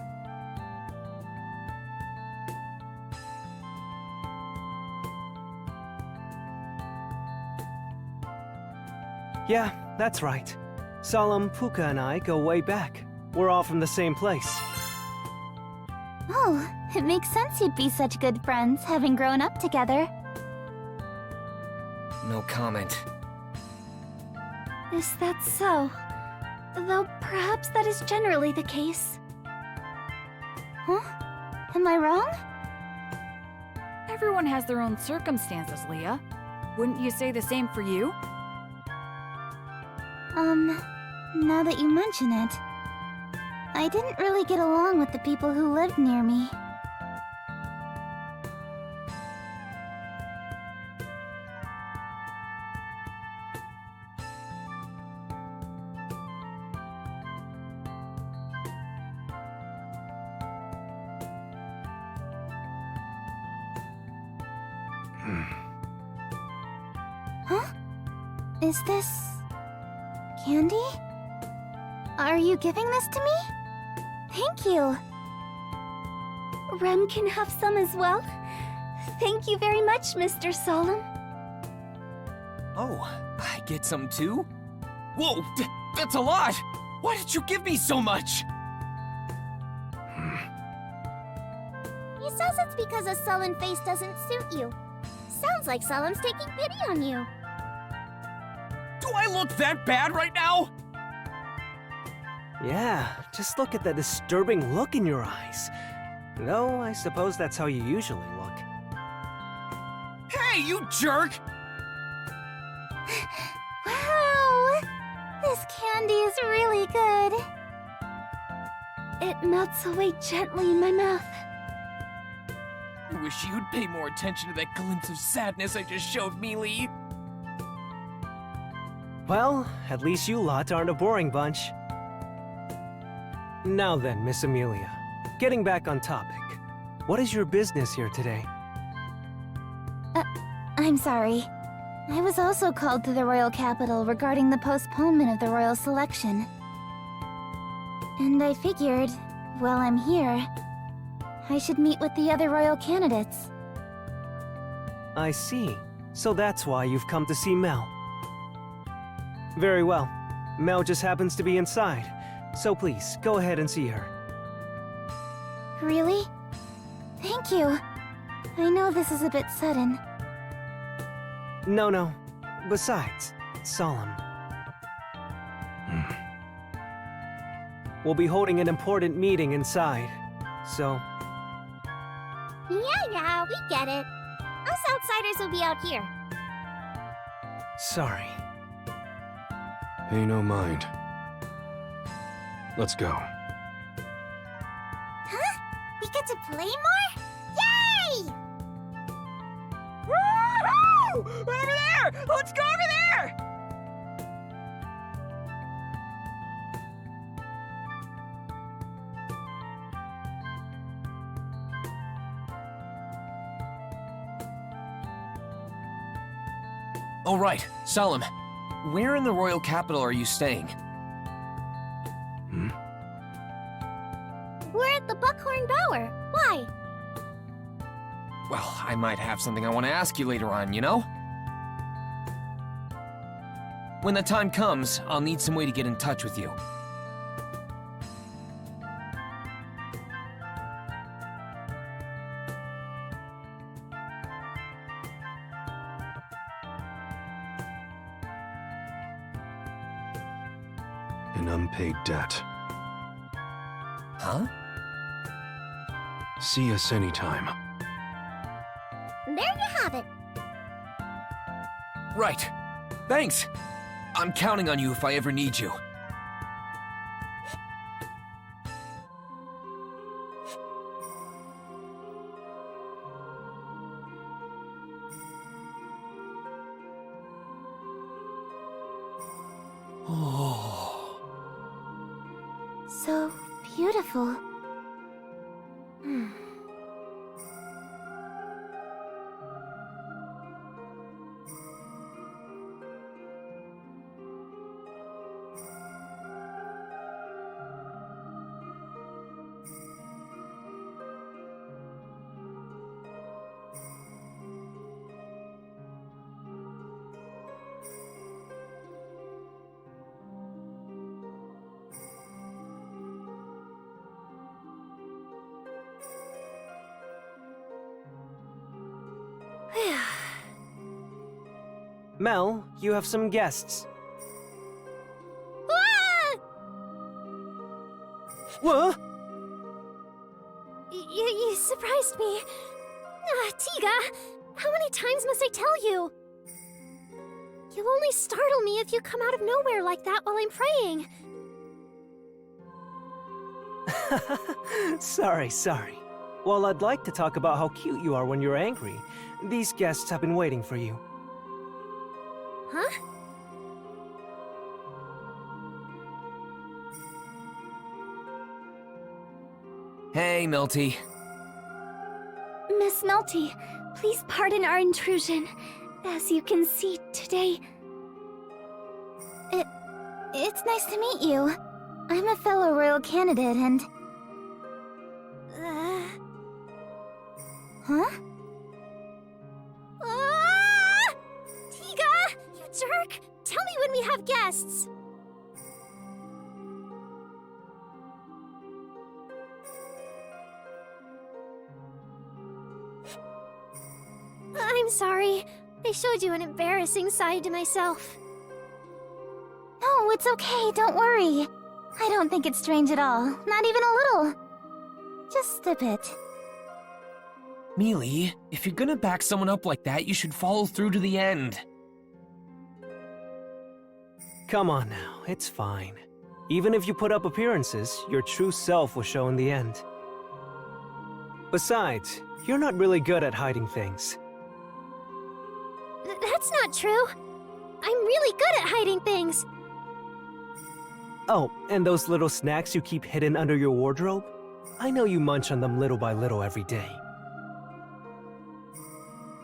Yeah, that's right. Solemn, Puka, and I go way back. We're all from the same place. Oh, it makes sense you'd be such good friends, having grown up together. No comment. Is that so? Though perhaps that is generally the case. Huh? Am I wrong? Everyone has their own circumstances, Leah. Wouldn't you say the same for you? Now that you mention it, I didn't really get along with the people who lived near me. Huh? Is this... candy? Are you giving this to me? Thank you. Rem can have some as well. Thank you very much, Mr. Solemn. Oh, I get some too? Whoa, that's a lot! Why did you give me so much? He says it's because a sullen face doesn't suit you. Sounds like Solemn's taking pity on you. Do I look that bad right now? Yeah, just look at that disturbing look in your eyes. Though, I suppose that's how you usually look. Hey, you jerk! Wow! This candy is really good. It melts away gently in my mouth. I wish you'd pay more attention to that glimpse of sadness I just showed Mealy. Well, at least you lot aren't a boring bunch. Now then, Miss Emilia, getting back on topic. What is your business here today? I'm sorry. I was also called to the royal capital regarding the postponement of the royal selection. And I figured, while I'm here, I should meet with the other royal candidates. I see. So that's why you've come to see Mel. Very well. Mel just happens to be inside. So please, go ahead and see her. Really? Thank you. I know this is a bit sudden. No. Besides, Solemn. We'll be holding an important meeting inside, so... Yeah, we get it. Us outsiders will be out here. Sorry. Pay no mind. Let's go. Huh? We get to play more? Yay! Woohoo! Over there! Let's go over there! All right, Solemn. Where in the royal capital are you staying? We're at the Buckhorn Bower. Why? Well, I might have something I want to ask you later on, you know? When the time comes, I'll need some way to get in touch with you. An unpaid debt. Huh? See us anytime. There you have it. Right. Thanks. I'm counting on you if I ever need you. Oh. So beautiful. Mel, you have some guests. Ah! What? You surprised me. Tiga, how many times must I tell you? You'll only startle me if you come out of nowhere like that while I'm praying. Sorry. Well, I'd like to talk about how cute you are when you're angry. These guests have been waiting for you. Huh? Hey, Melty. Miss Melty, please pardon our intrusion. As you can see, today... It's nice to meet you. I'm a fellow royal candidate and... Huh? Ah! Tiga! You jerk! Tell me when we have guests! I'm sorry. I showed you an embarrassing side to myself. No, it's okay, don't worry. I don't think it's strange at all, not even a little. Just a bit. Mealy, if you're gonna back someone up like that, you should follow through to the end. Come on now, it's fine. Even if you put up appearances, your true self will show in the end. Besides, you're not really good at hiding things. That's not true. I'm really good at hiding things. Oh, and those little snacks you keep hidden under your wardrobe? I know you munch on them little by little every day.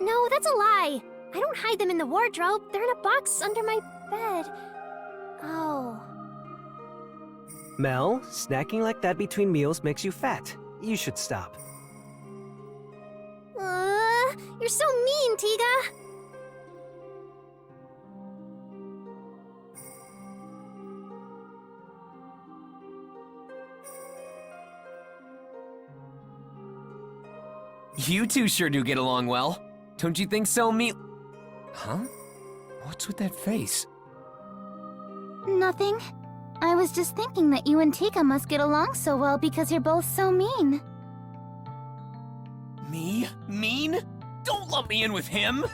No, that's a lie. I don't hide them in the wardrobe. They're in a box under my bed. Oh. Mel, snacking like that between meals makes you fat. You should stop. You're so mean, Tiga. You two sure do get along well. Don't you think so, Huh? What's with that face? Nothing. I was just thinking that you and Tika must get along so well because you're both so mean. Me? Mean? Don't lump me in with him!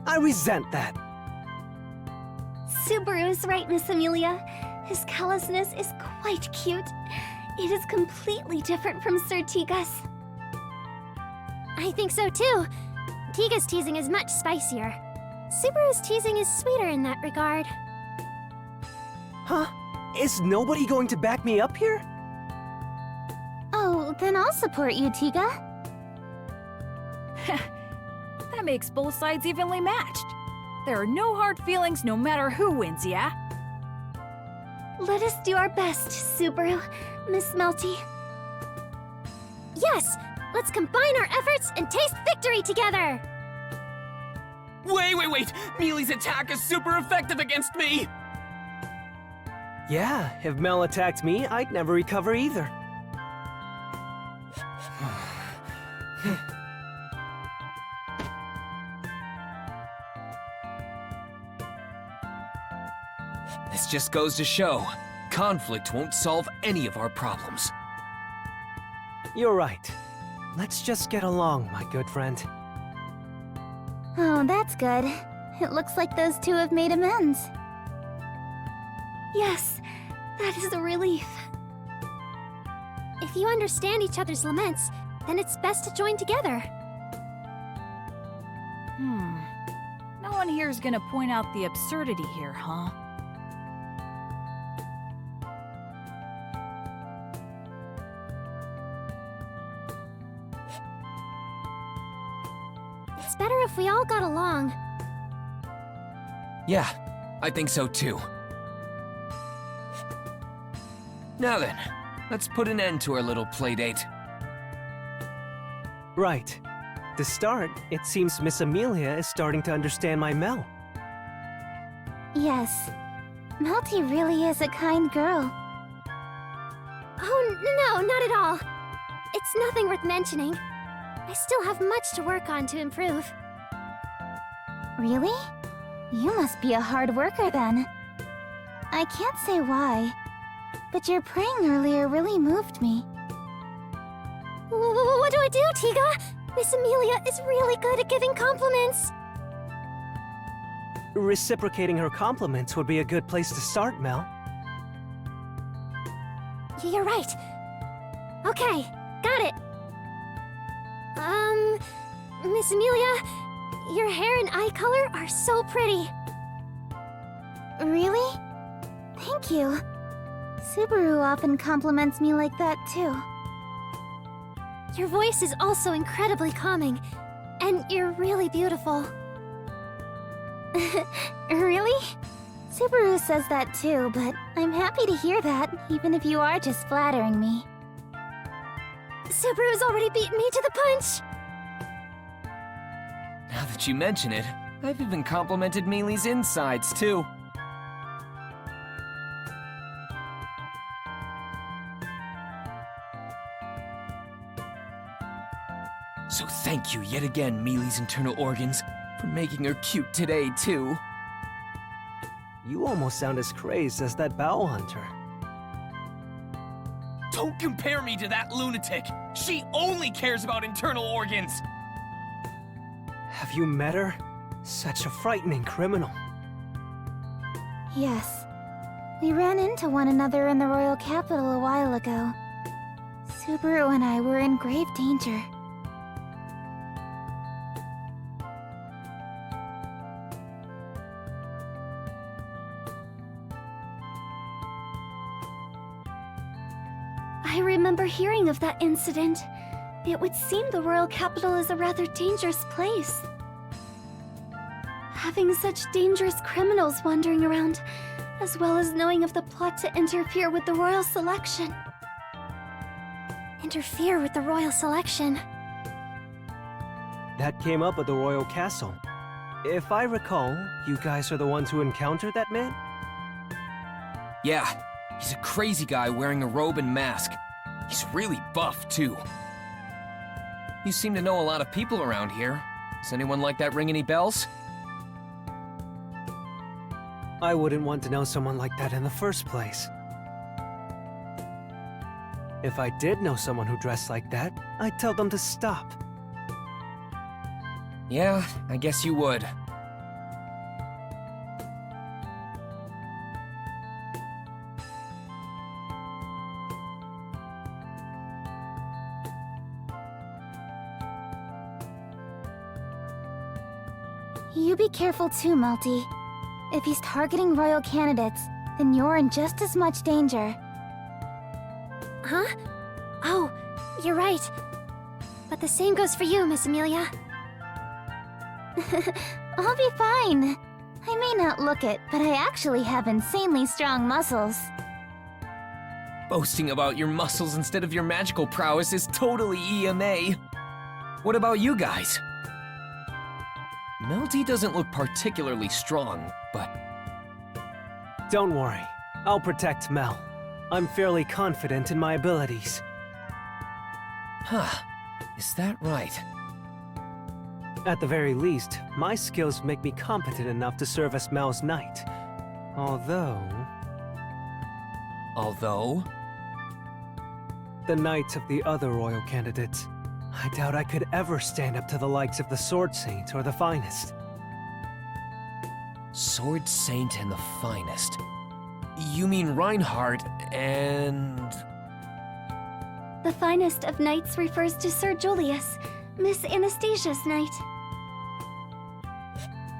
I resent that. Subaru is right, Miss Emilia. His callousness is quite cute. It is completely different from Sir Tiga's. I think so too. Tiga's teasing is much spicier. Subaru's teasing is sweeter in that regard. Huh? Is nobody going to back me up here? Oh, then I'll support you, Tiga. That makes both sides evenly matched. There are no hard feelings no matter who wins, yeah? Let us do our best, Subaru, Miss Melty. Yes! Let's combine our efforts and taste victory together! Wait! Mealy's attack is super effective against me! Yeah, if Mel attacked me, I'd never recover either. This just goes to show, conflict won't solve any of our problems. You're right. Let's just get along, my good friend. Oh, that's good. It looks like those two have made amends. Yes, that is a relief. If you understand each other's laments, then it's best to join together. No one here is gonna point out the absurdity here, huh? It's better if we all got along. Yeah, I think so too. Now then, let's put an end to our little playdate. Right. To start, it seems Miss Emilia is starting to understand my Mel. Yes. Melty really is a kind girl. Oh, no, not at all. It's nothing worth mentioning. I still have much to work on to improve. Really? You must be a hard worker then. I can't say why, but your praying earlier really moved me. What do I do, Tiga? Miss Emilia is really good at giving compliments. Reciprocating her compliments would be a good place to start, Mel. You're right. Okay, got it. Miss Emilia, your hair and eye color are so pretty. Really? Thank you. Subaru often compliments me like that too. Your voice is also incredibly calming, and you're really beautiful. Really? Subaru says that too, but I'm happy to hear that, even if you are just flattering me. Subaru's already beaten me to the punch! Now that you mention it, I've even complimented Mealy's insides too. So thank you yet again, Mealy's internal organs, for making her cute today too. You almost sound as crazed as that bow hunter. Don't compare me to that lunatic! She only cares about internal organs! Have you met her? Such a frightening criminal. Yes. We ran into one another in the royal capital a while ago. Subaru and I were in grave danger. I remember hearing of that incident. It would seem the royal capital is a rather dangerous place. Having such dangerous criminals wandering around, as well as knowing of the plot to interfere with the royal selection. Interfere with the royal selection? That came up at the royal castle. If I recall, you guys are the ones who encountered that man? Yeah, he's a crazy guy wearing a robe and mask. He's really buff, too. You seem to know a lot of people around here. Does anyone like that ring any bells? I wouldn't want to know someone like that in the first place. If I did know someone who dressed like that, I'd tell them to stop. Yeah, I guess you would. You be careful too, Melty. If he's targeting royal candidates, then you're in just as much danger. Huh? Oh, you're right. But the same goes for you, Miss Emilia. I'll be fine. I may not look it, but I actually have insanely strong muscles. Boasting about your muscles instead of your magical prowess is totally EMA. What about you guys? Melty doesn't look particularly strong, but... Don't worry. I'll protect Mel. I'm fairly confident in my abilities. Huh. Is that right? At the very least, my skills make me competent enough to serve as Mel's knight. Although, the knights of the other royal candidates, I doubt I could ever stand up to the likes of the Sword Saint or the Finest. Sword Saint and the Finest. You mean Reinhardt and... The finest of knights refers to Sir Julius, Miss Anastasia's knight.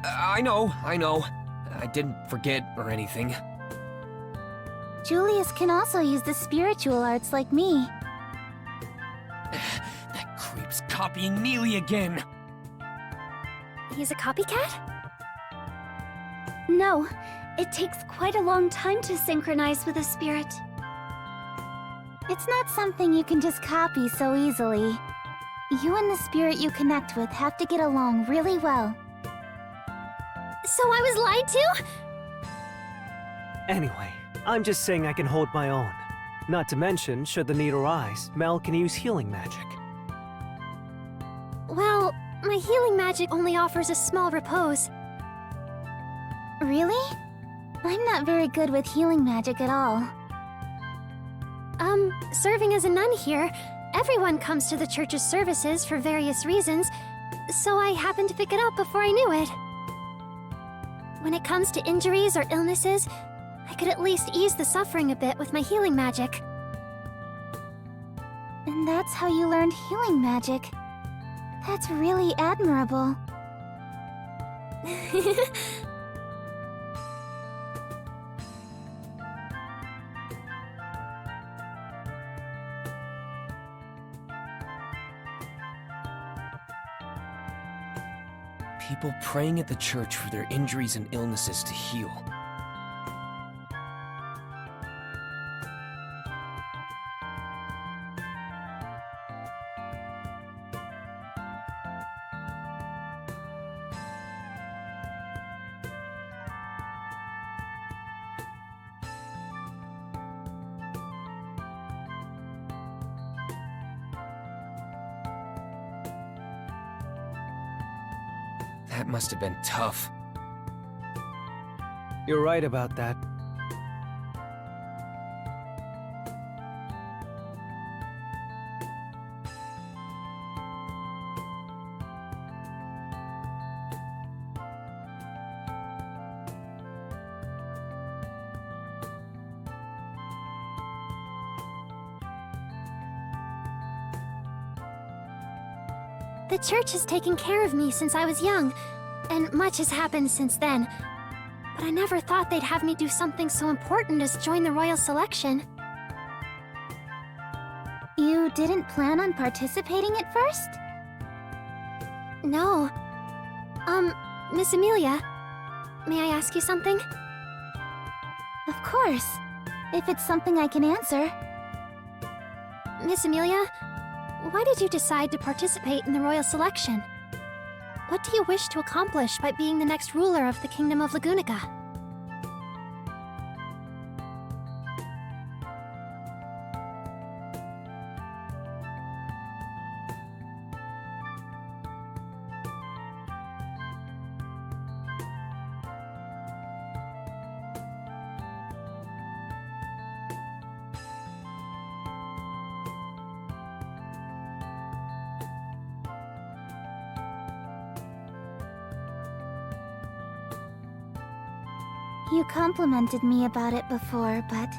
I know. I didn't forget or anything. Julius can also use the spiritual arts like me. That creep's copying Neely again. He's a copycat? No, it takes quite a long time to synchronize with a spirit. It's not something you can just copy so easily. You and the spirit you connect with have to get along really well. So I was lied to? Anyway, I'm just saying I can hold my own. Not to mention, should the need arise, Mel can use healing magic. Well, my healing magic only offers a small repose. Really? I'm not very good with healing magic at all. Serving as a nun here, everyone comes to the church's services for various reasons, so I happened to pick it up before I knew it. When it comes to injuries or illnesses, I could at least ease the suffering a bit with my healing magic. And that's how you learned healing magic. That's really admirable. People praying at the church for their injuries and illnesses to heal. That must have been tough. You're right about that. The church has taken care of me since I was young, and much has happened since then. But I never thought they'd have me do something so important as join the royal selection. You didn't plan on participating at first? No. Miss Emilia, may I ask you something? Of course, if it's something I can answer. Miss Emilia, why did you decide to participate in the royal selection? What do you wish to accomplish by being the next ruler of the Kingdom of Lugunica? You complimented me about it before, but...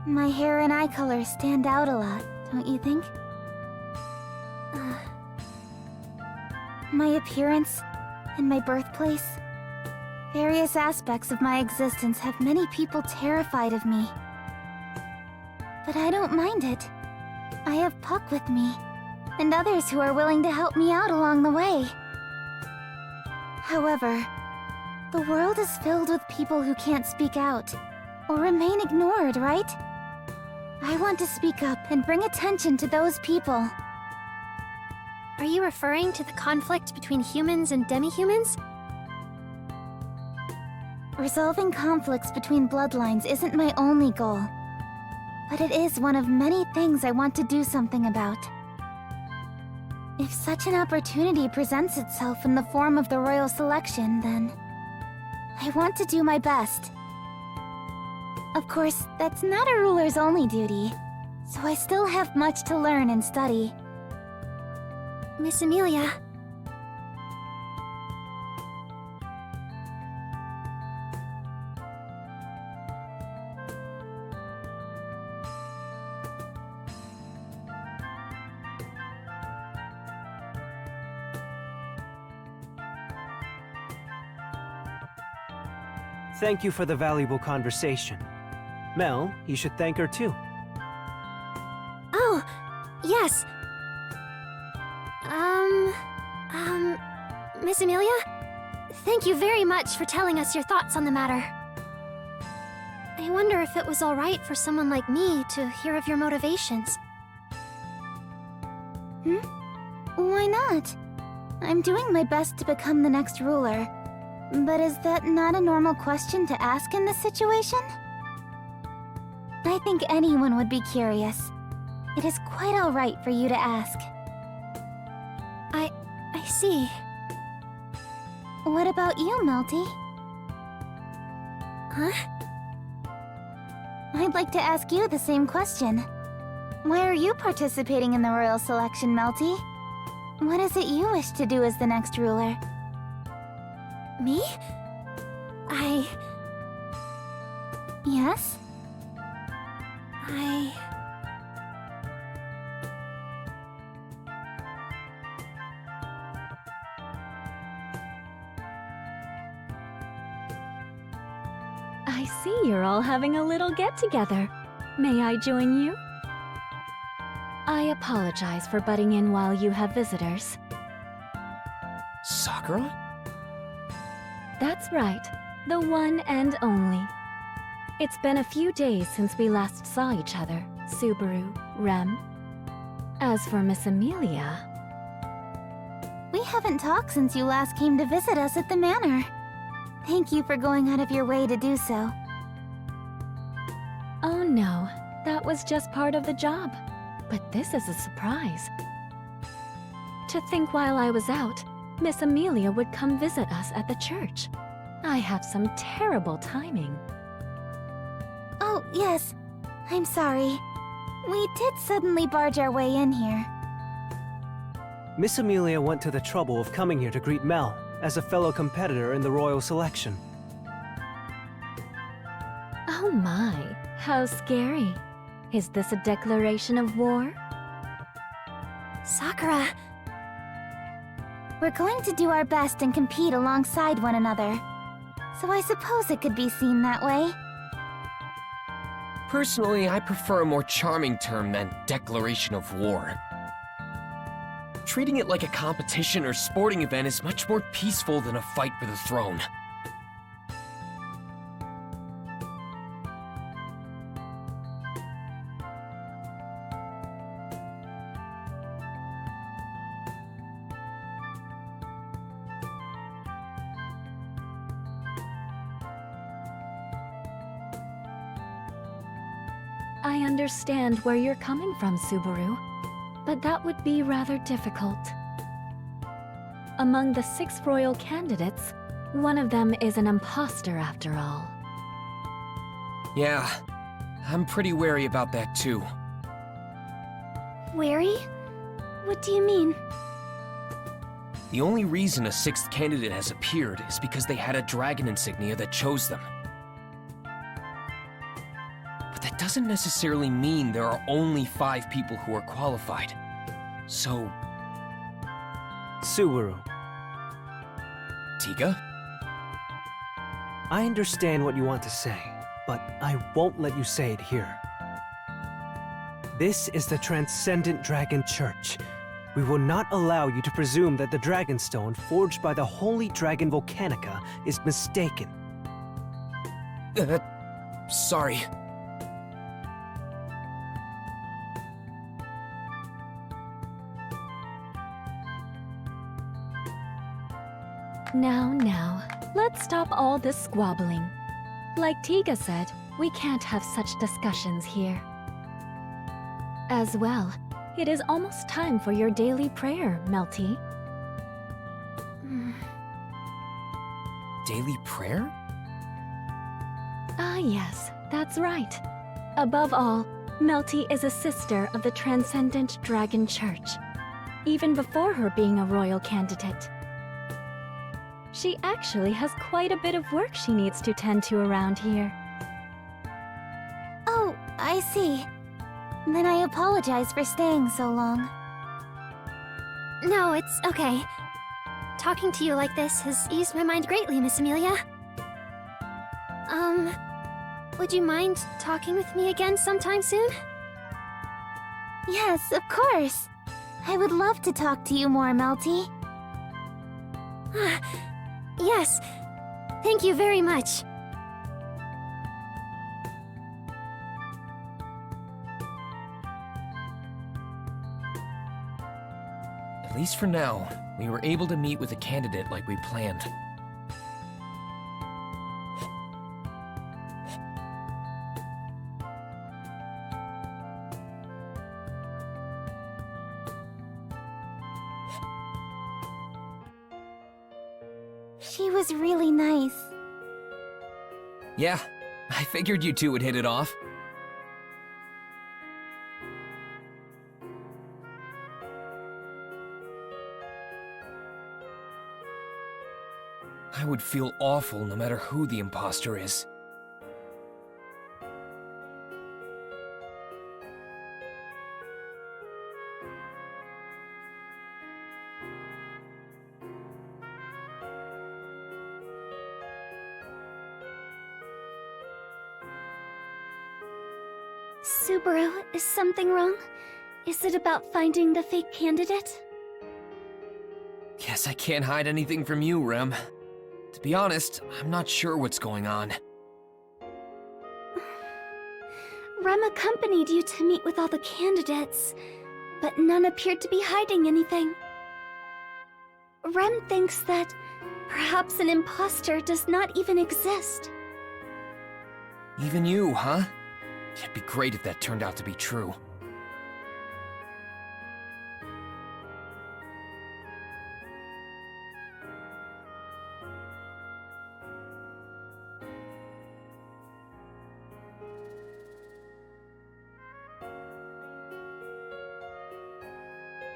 my hair and eye color stand out a lot, don't you think? My appearance and my birthplace. Various aspects of my existence have many people terrified of me. But I don't mind it. I have Puck with me, and others who are willing to help me out along the way. However, the world is filled with people who can't speak out, or remain ignored, right? I want to speak up and bring attention to those people. Are you referring to the conflict between humans and demi-humans? Resolving conflicts between bloodlines isn't my only goal, but it is one of many things I want to do something about. If such an opportunity presents itself in the form of the royal selection, then I want to do my best. Of course, that's not a ruler's only duty, so I still have much to learn and study. Miss Emilia. Thank you for the valuable conversation. Mel, you should thank her too. Oh, yes. Miss Emilia? Thank you very much for telling us your thoughts on the matter. I wonder if it was alright for someone like me to hear of your motivations. Why not? I'm doing my best to become the next ruler. But is that not a normal question to ask in this situation? I think anyone would be curious. It is quite alright for you to ask. I see. What about you, Melty? Huh? I'd like to ask you the same question. Why are you participating in the royal selection, Melty? What is it you wish to do as the next ruler? Me? Yes? I see you're all having a little get-together. May I join you? I apologize for butting in while you have visitors. Sakura? That's right, the one and only. It's been a few days since we last saw each other, Subaru, Rem. As for Miss Emilia... We haven't talked since you last came to visit us at the manor. Thank you for going out of your way to do so. Oh no, that was just part of the job. But this is a surprise. To think while I was out, Miss Emilia would come visit us at the church. I have some terrible timing. Oh, yes. I'm sorry. We did suddenly barge our way in here. Miss Emilia went to the trouble of coming here to greet Mel as a fellow competitor in the royal selection. Oh my, how scary. Is this a declaration of war? Sakura. We're going to do our best and compete alongside one another. So I suppose it could be seen that way. Personally, I prefer a more charming term than declaration of war. Treating it like a competition or sporting event is much more peaceful than a fight for the throne. I understand where you're coming from, Subaru, but that would be rather difficult. Among the 6 royal candidates, one of them is an imposter after all. Yeah, I'm pretty wary about that too. Wary? What do you mean? The only reason a 6th candidate has appeared is because they had a dragon insignia that chose them. But that doesn't necessarily mean there are only 5 people who are qualified. So... Subaru, Tiga? I understand what you want to say, but I won't let you say it here. This is the Transcendent Dragon Church. We will not allow you to presume that the Dragonstone forged by the Holy Dragon Volcanica is mistaken. Sorry. Now, let's stop all this squabbling. Like Tiga said, we can't have such discussions here. As well, it is almost time for your daily prayer, Melty. Daily prayer? Ah, yes, that's right. Above all, Melty is a sister of the Transcendent Dragon Church, even before her being a royal candidate. She actually has quite a bit of work she needs to tend to around here. Oh, I see. Then I apologize for staying so long. No, it's okay. Talking to you like this has eased my mind greatly, Miss Emilia. Would you mind talking with me again sometime soon? Yes, of course. I would love to talk to you more, Melty. Yes. Thank you very much. At least for now, we were able to meet with a candidate like we planned. She was really nice. Yeah, I figured you two would hit it off. I would feel awful no matter who the imposter is. Subaru, is something wrong? Is it about finding the fake candidate? Guess I can't hide anything from you, Rem. To be honest, I'm not sure what's going on. Rem accompanied you to meet with all the candidates, but none appeared to be hiding anything. Rem thinks that perhaps an imposter does not even exist. Even you, huh? It'd be great if that turned out to be true.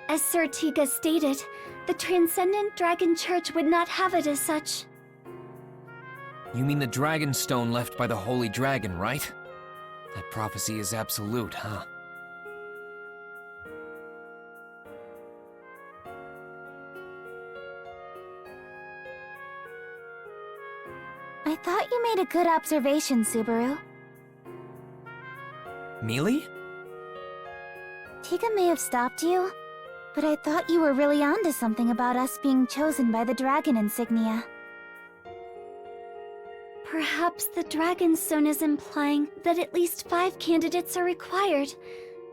As Sir Tiga stated, the Transcendent Dragon Church would not have it as such. You mean the dragon stone left by the Holy Dragon, right? That prophecy is absolute, huh? I thought you made a good observation, Subaru. Mealy? Tiga may have stopped you, but I thought you were really onto something about us being chosen by the dragon insignia. Perhaps the Dragonstone is implying that at least 5 candidates are required,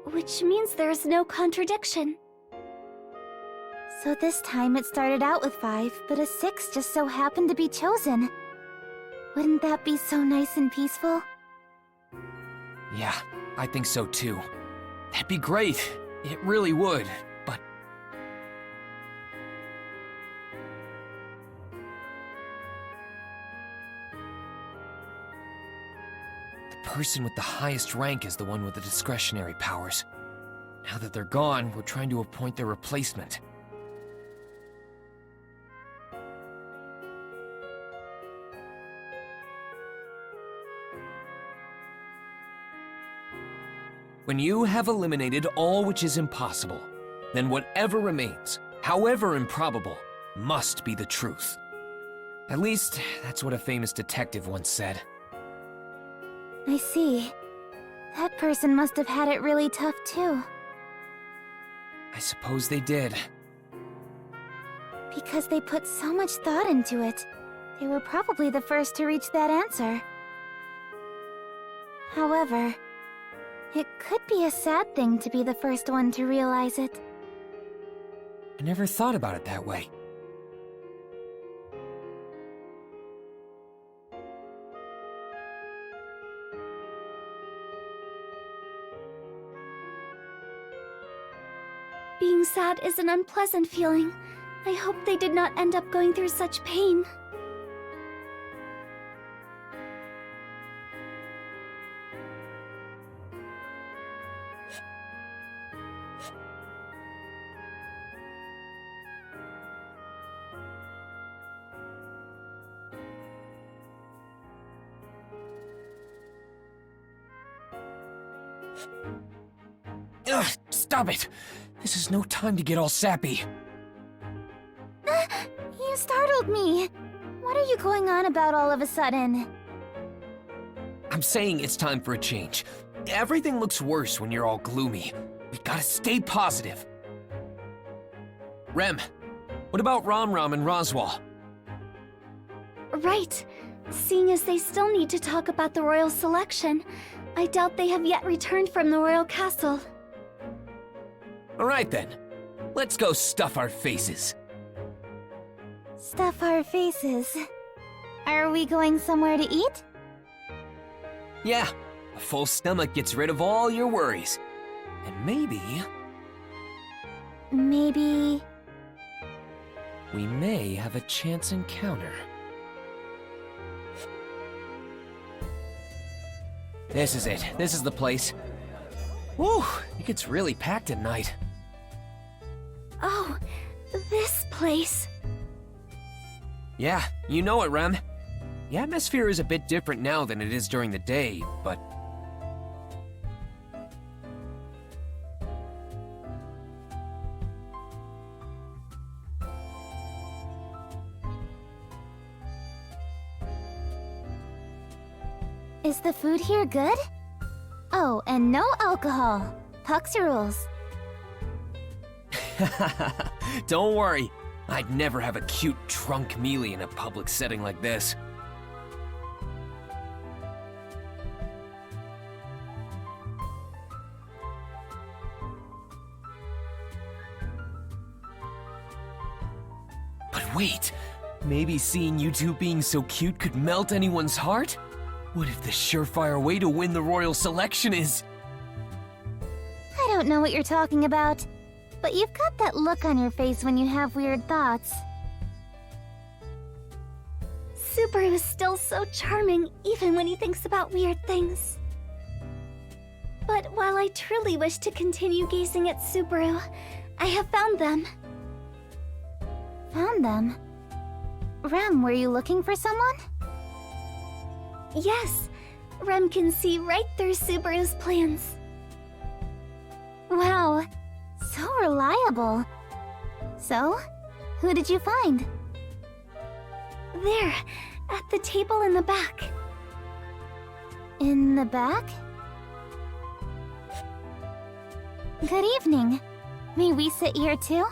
which means there is no contradiction. So this time it started out with 5, but a 6th just so happened to be chosen. Wouldn't that be so nice and peaceful? Yeah, I think so too. That'd be great. It really would, but... The person with the highest rank is the one with the discretionary powers. Now that they're gone, we're trying to appoint their replacement. When you have eliminated all which is impossible, then whatever remains, however improbable, must be the truth. At least, that's what a famous detective once said. I see. That person must have had it really tough too. I suppose they did. Because they put so much thought into it, they were probably the first to reach that answer. However, it could be a sad thing to be the first one to realize it. I never thought about it that way. Being sad is an unpleasant feeling. I hope they did not end up going through such pain. Ugh, stop it! This is no time to get all sappy. You startled me. What are you going on about all of a sudden? I'm saying it's time for a change. Everything looks worse when you're all gloomy. We gotta stay positive. Rem, what about Rom and Roswal? Right. Seeing as they still need to talk about the royal selection, I doubt they have yet returned from the royal castle. Alright then, let's go stuff our faces. Stuff our faces. Are we going somewhere to eat? Yeah, a full stomach gets rid of all your worries. And maybe Maybe... we may have a chance encounter. This is it. This is the place. Whew, it gets really packed at night. Oh, this place. Yeah, you know it, Rem. The atmosphere is a bit different now than it is during the day, but... Is the food here good? Oh, and no alcohol. Puck's rules. Don't worry. I'd never have a cute drunk mealy in a public setting like this. But wait, maybe seeing you two being so cute could melt anyone's heart? What if the surefire way to win the royal selection is... I don't know what you're talking about, but you've got that look on your face when you have weird thoughts. Subaru is still so charming, even when he thinks about weird things. But while I truly wish to continue gazing at Subaru, I have found them. Found them? Rem, were you looking for someone? Yes, Rem can see right through Subaru's plans. Wow, so reliable. So, who did you find? There, at the table in the back. In the back? Good evening. May we sit here too?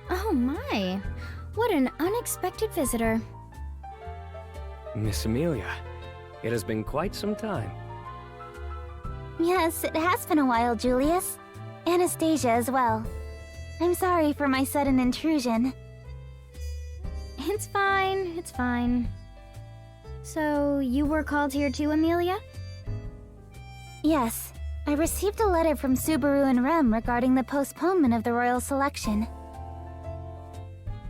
Oh my, what an unexpected visitor. Miss Emilia, it has been quite some time. Yes, it has been a while, Julius. Anastasia as well. I'm sorry for my sudden intrusion. It's fine, it's fine. So, you were called here too, Emilia? Yes, I received a letter from Subaru and Rem regarding the postponement of the royal selection.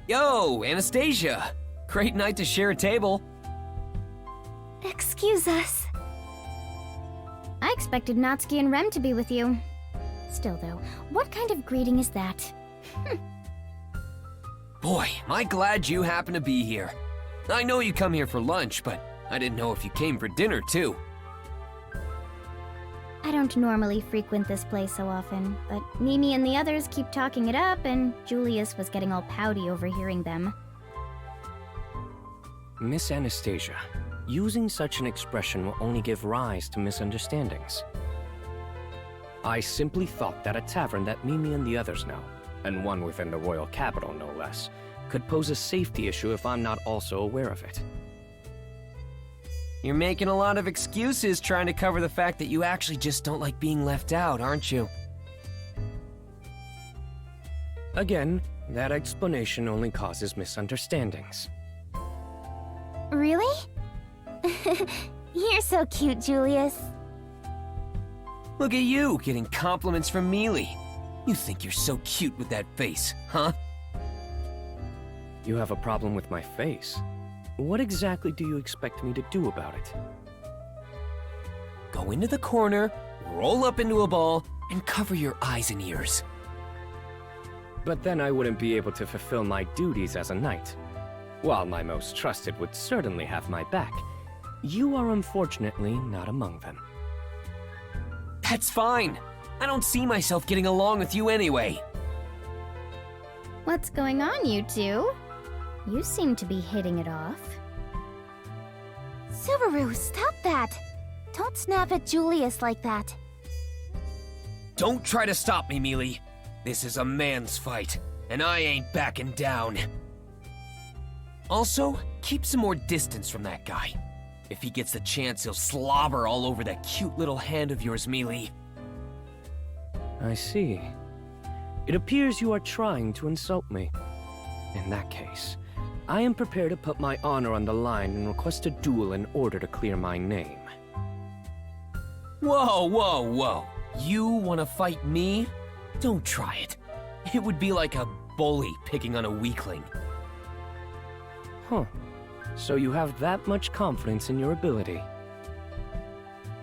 Yo, Anastasia! Great night to share a table. Excuse us. I expected Natsuki and Rem to be with you. Still though, what kind of greeting is that? Boy, am I glad you happen to be here. I know you come here for lunch, but I didn't know if you came for dinner too. I don't normally frequent this place so often, but Mimi and the others keep talking it up, and Julius was getting all pouty overhearing them. Miss Anastasia, using such an expression will only give rise to misunderstandings. I simply thought that a tavern that Mimi and the others know, and one within the royal capital no less, could pose a safety issue if I'm not also aware of it. You're making a lot of excuses trying to cover the fact that you actually just don't like being left out, aren't you? Again, that explanation only causes misunderstandings. Really? You're so cute, Julius. Look at you, getting compliments from Mealy. You think you're so cute with that face, huh? You have a problem with my face? What exactly do you expect me to do about it? Go into the corner, roll up into a ball, and cover your eyes and ears. But then I wouldn't be able to fulfill my duties as a knight. While my most trusted would certainly have my back, you are unfortunately not among them. That's fine. I don't see myself getting along with you anyway. What's going on, you two? You seem to be hitting it off. Subaru, stop that! Don't snap at Julius like that. Don't try to stop me, Mealy. This is a man's fight, and I ain't backing down. Also, keep some more distance from that guy. If he gets the chance, he'll slobber all over that cute little hand of yours, Mealy. I see. It appears you are trying to insult me. In that case, I am prepared to put my honor on the line and request a duel in order to clear my name. Whoa, whoa, whoa. You want to fight me? Don't try it. It would be like a bully picking on a weakling. Huh. So you have that much confidence in your ability?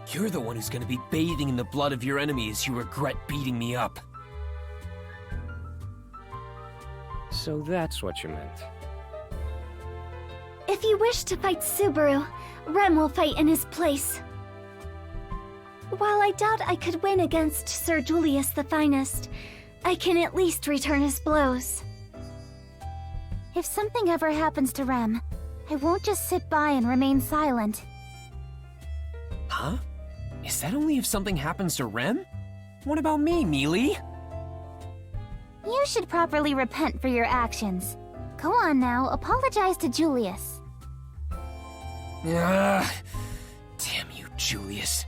You're the one who's gonna be bathing in the blood of your enemies you regret beating me up. So that's what you meant. If you wish to fight Subaru, Rem will fight in his place. While I doubt I could win against Sir Julius the Finest, I can at least return his blows. If something ever happens to Rem, I won't just sit by and remain silent. Huh? Is that only if something happens to Rem? What about me, Mealy? You should properly repent for your actions. Go on now, apologize to Julius. Ugh. Damn you, Julius.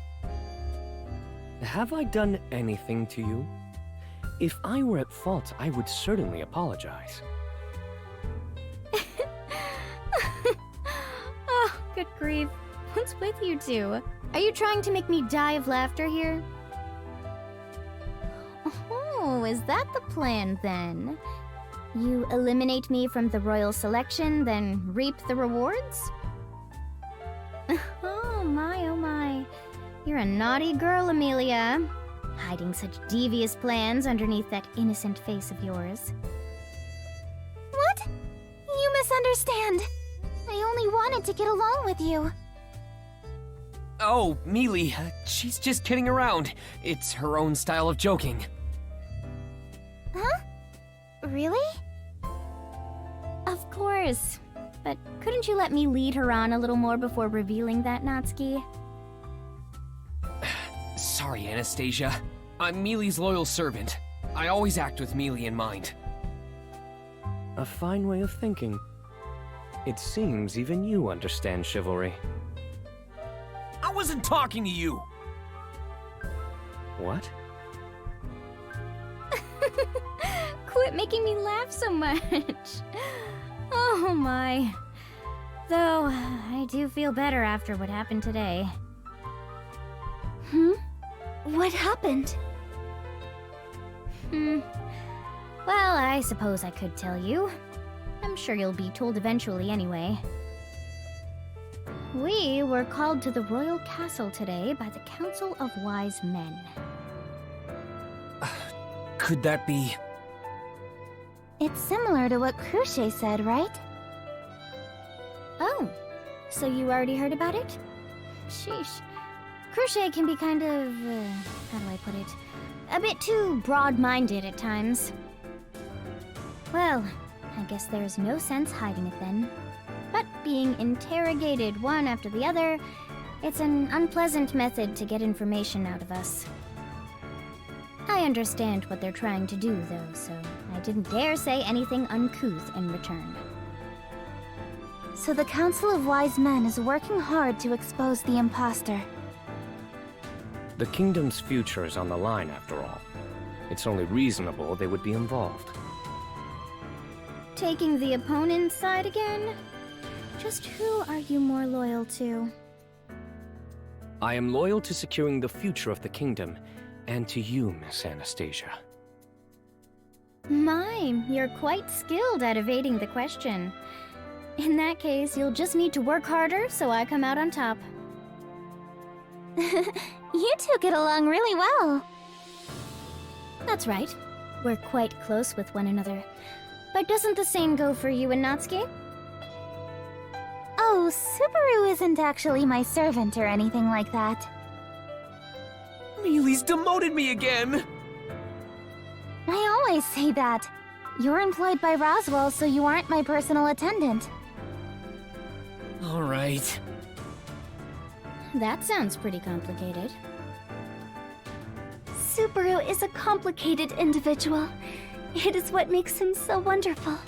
Have I done anything to you? If I were at fault, I would certainly apologize. Oh, good grief. What's with you two? Are you trying to make me die of laughter here? Oh, is that the plan then? You eliminate me from the royal selection, then reap the rewards? Oh my. You're a naughty girl, Emilia. Hiding such devious plans underneath that innocent face of yours. What? You misunderstand. I only wanted to get along with you. Oh, Mealy, she's just kidding around. It's her own style of joking. Huh? Really? Of course. But couldn't you let me lead her on a little more before revealing that, Natsuki? Sorry, Anastasia. I'm Mealy's loyal servant. I always act with Mealy in mind. A fine way of thinking. It seems even you understand chivalry. I wasn't talking to you! What? Quit making me laugh so much. Oh my. Though, I do feel better after what happened today. What happened? Well, I suppose I could tell you. I'm sure you'll be told eventually anyway. We were called to the royal castle today by the Council of Wise Men. Could that be... It's similar to what Cruce said, right? Oh, so you already heard about it? Sheesh. Cruce can be kind of, how do I put it? A bit too broad-minded at times. Well, I guess there's no sense hiding it then. But being interrogated one after the other, it's an unpleasant method to get information out of us. I understand what they're trying to do, though, so I didn't dare say anything uncouth in return. So the Council of Wise Men is working hard to expose the imposter. The kingdom's future is on the line, after all. It's only reasonable they would be involved. Taking the opponent's side again? Just who are you more loyal to? I am loyal to securing the future of the kingdom, and to you, Miss Anastasia. My, you're quite skilled at evading the question. In that case, you'll just need to work harder so I come out on top. You two get along really well. That's right. We're quite close with one another. But doesn't the same go for you and Natsuki? Oh, Subaru isn't actually my servant or anything like that. Mealy's demoted me again! I always say that. You're employed by Roswell, so you aren't my personal attendant. Alright. That sounds pretty complicated. Subaru is a complicated individual. It is what makes him so wonderful.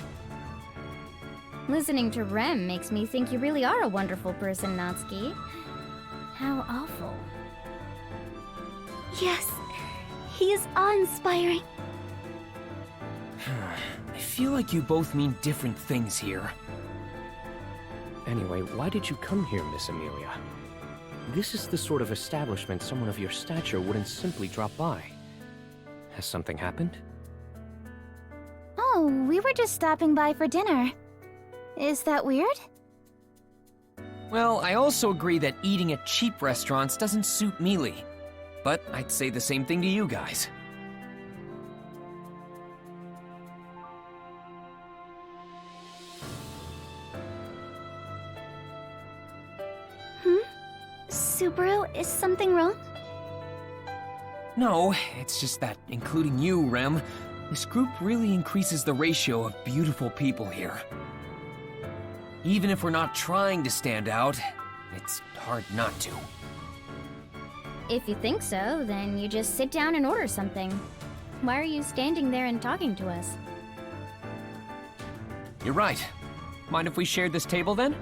Listening to Rem makes me think you really are a wonderful person, Natsuki. How awful. Yes, he is awe-inspiring. I feel like you both mean different things here. Anyway, why did you come here, Miss Emilia? This is the sort of establishment someone of your stature wouldn't simply drop by. Has something happened? Oh, we were just stopping by for dinner. Is that weird? Well, I also agree that eating at cheap restaurants doesn't suit Mealy. But I'd say the same thing to you guys. Subaru, is something wrong? No, it's just that, including you, Rem, this group really increases the ratio of beautiful people here. Even if we're not trying to stand out, it's hard not to. If you think so, then you just sit down and order something. Why are you standing there and talking to us? You're right. Mind if we shared this table then?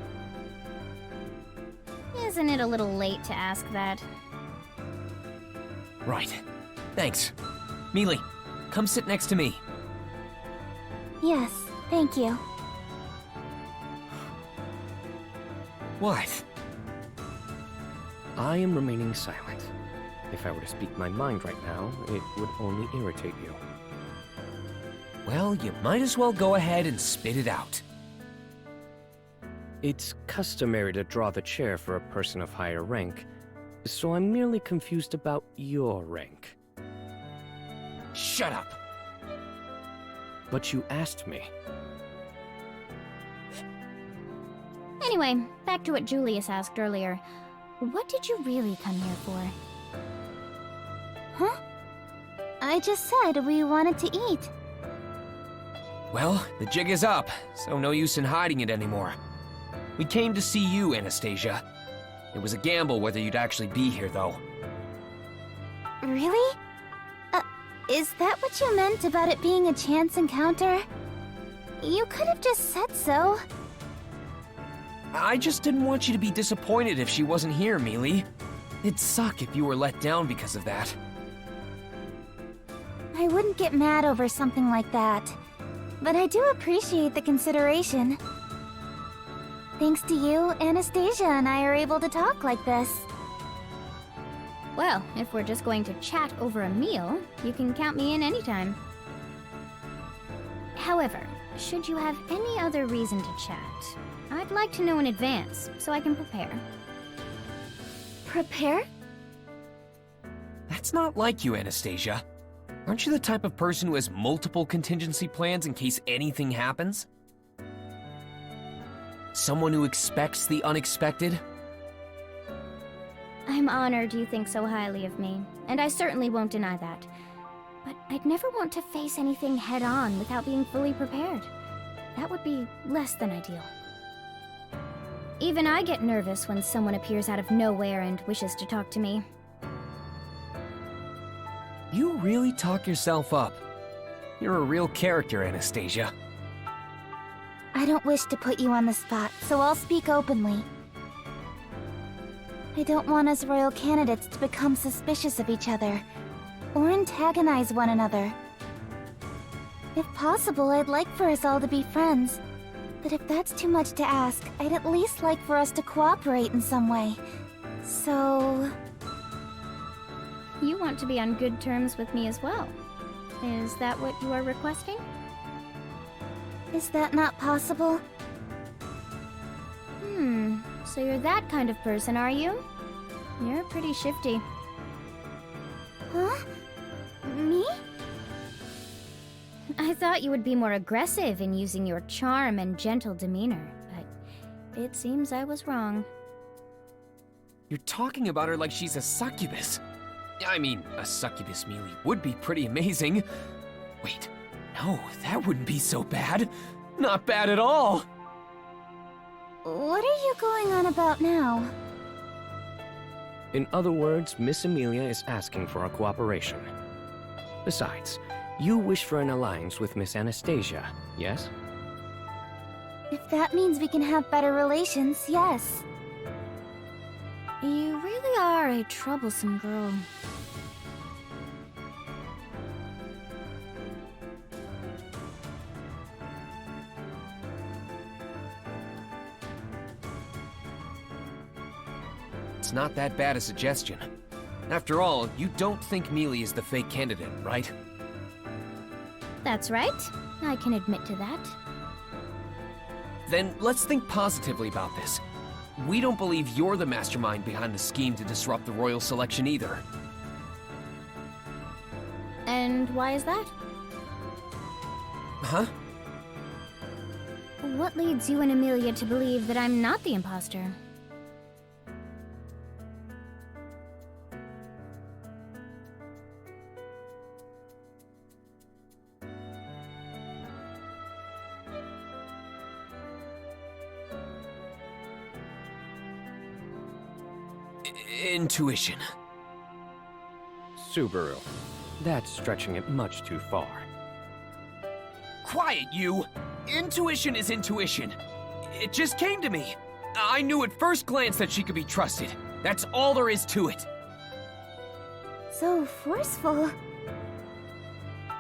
Isn't it a little late to ask that? Right. Thanks. Mealy, come sit next to me. Yes, thank you. What? I am remaining silent. If I were to speak my mind right now, it would only irritate you. Well, you might as well go ahead and spit it out. It's customary to draw the chair for a person of higher rank, so I'm merely confused about your rank. Shut up! But you asked me. Anyway, back to what Julius asked earlier. What did you really come here for? Huh? I just said we wanted to eat. Well, the jig is up, so no use in hiding it anymore. We came to see you, Anastasia. It was a gamble whether you'd actually be here, though. Really? Is that what you meant about it being a chance encounter? You could have just said so. I just didn't want you to be disappointed if she wasn't here, Mealy. It'd suck if you were let down because of that. I wouldn't get mad over something like that. But I do appreciate the consideration. Thanks to you, Anastasia and I are able to talk like this. Well, if we're just going to chat over a meal, you can count me in anytime. However, should you have any other reason to chat, I'd like to know in advance so I can prepare. Prepare? That's not like you, Anastasia. Aren't you the type of person who has multiple contingency plans in case anything happens? Someone who expects the unexpected? I'm honored you think so highly of me, and I certainly won't deny that. But I'd never want to face anything head-on without being fully prepared. That would be less than ideal. Even I get nervous when someone appears out of nowhere and wishes to talk to me. You really talk yourself up. You're a real character, Anastasia. I don't wish to put you on the spot, so I'll speak openly. I don't want us royal candidates to become suspicious of each other, or antagonize one another. If possible, I'd like for us all to be friends. But if that's too much to ask, I'd at least like for us to cooperate in some way. So... You want to be on good terms with me as well. Is that what you are requesting? is that not possible? So you're that kind of person, are you? You're pretty shifty. Huh? Me? I thought you would be more aggressive in using your charm and gentle demeanor, but it seems I was wrong. You're talking about her like she's a succubus. I mean, a succubus melee would be pretty amazing. Wait, no, that wouldn't be so bad. Not bad at all. What are you going on about now? In other words, Miss Emilia is asking for our cooperation. Besides, you wish for an alliance with Miss Anastasia, yes? If that means we can have better relations, yes. You really are a troublesome girl. It's not that bad a suggestion. After all, you don't think Mealy is the fake candidate, right? That's right. I can admit to that. Then let's think positively about this. We don't believe you're the mastermind behind the scheme to disrupt the royal selection either. And why is that? Huh? What leads you and Emilia to believe that I'm not the imposter? Intuition. Subaru, that's stretching it much too far. Quiet, you! Intuition is intuition. It just came to me. I knew at first glance that she could be trusted. That's all there is to it. So forceful.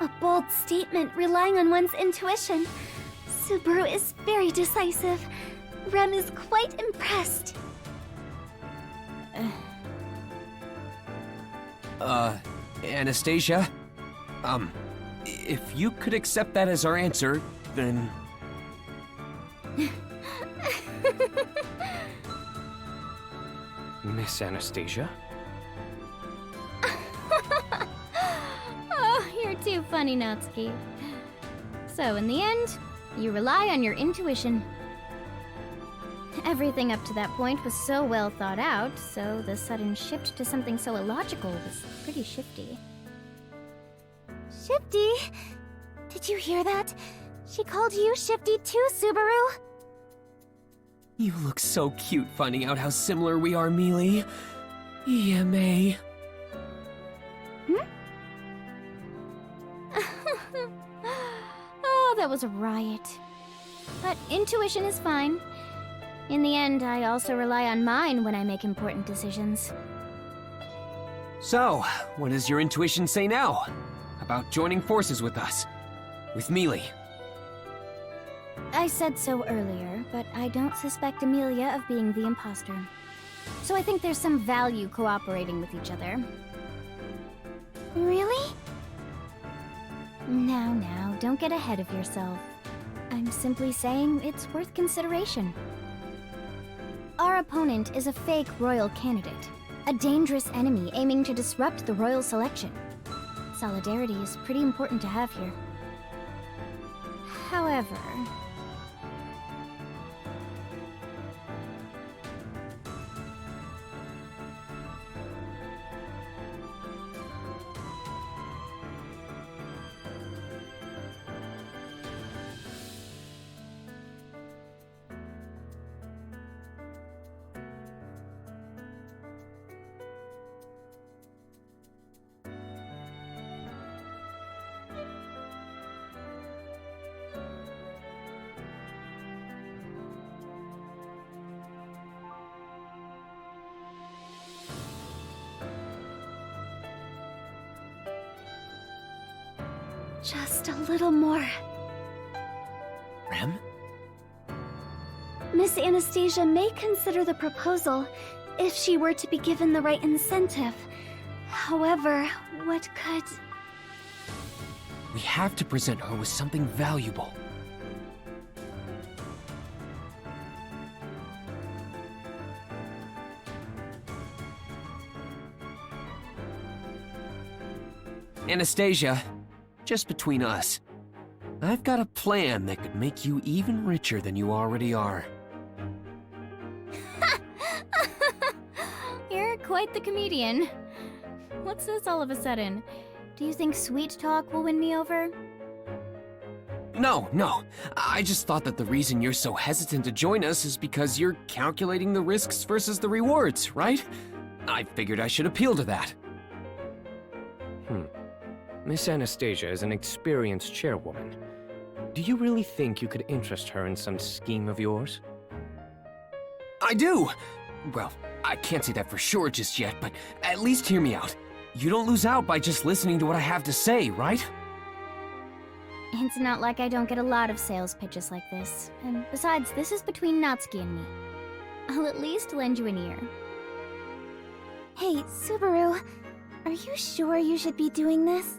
A bold statement relying on one's intuition. Subaru is very decisive. Rem is quite impressed. Anastasia? If you could accept that as our answer, then... Miss Anastasia? Oh, you're too funny, Natsuki. So, in the end, you rely on your intuition. Everything up to that point was so well thought out, so the sudden shift to something so illogical was pretty shifty. Shifty? Did you hear that? She called you Shifty too, Subaru? You look so cute finding out how similar we are, Mealy. EMA. Oh, that was a riot. But intuition is fine. In the end, I also rely on mine when I make important decisions. So, what does your intuition say now? About joining forces with us? With Mealy? I said so earlier, but I don't suspect Emilia of being the imposter. So I think there's some value cooperating with each other. Really? Now, don't get ahead of yourself. I'm simply saying it's worth consideration. Our opponent is a fake royal candidate, a dangerous enemy aiming to disrupt the royal selection. Solidarity is pretty important to have here. However... just a little more. Rem? Miss Anastasia may consider the proposal if she were to be given the right incentive. However, what could... We have to present her with something valuable. Anastasia, just between us, I've got a plan that could make you even richer than you already are. You're quite the comedian. What's this all of a sudden? Do you think sweet talk will win me over? No. I just thought that the reason you're so hesitant to join us is because you're calculating the risks versus the rewards, right? I figured I should appeal to that. Miss Anastasia is an experienced chairwoman. Do you really think you could interest her in some scheme of yours? I do! Well, I can't say that for sure just yet, but at least hear me out. You don't lose out by just listening to what I have to say, right? It's not like I don't get a lot of sales pitches like this. And besides, this is between Natsuki and me. I'll at least lend you an ear. Hey, Subaru, are you sure you should be doing this?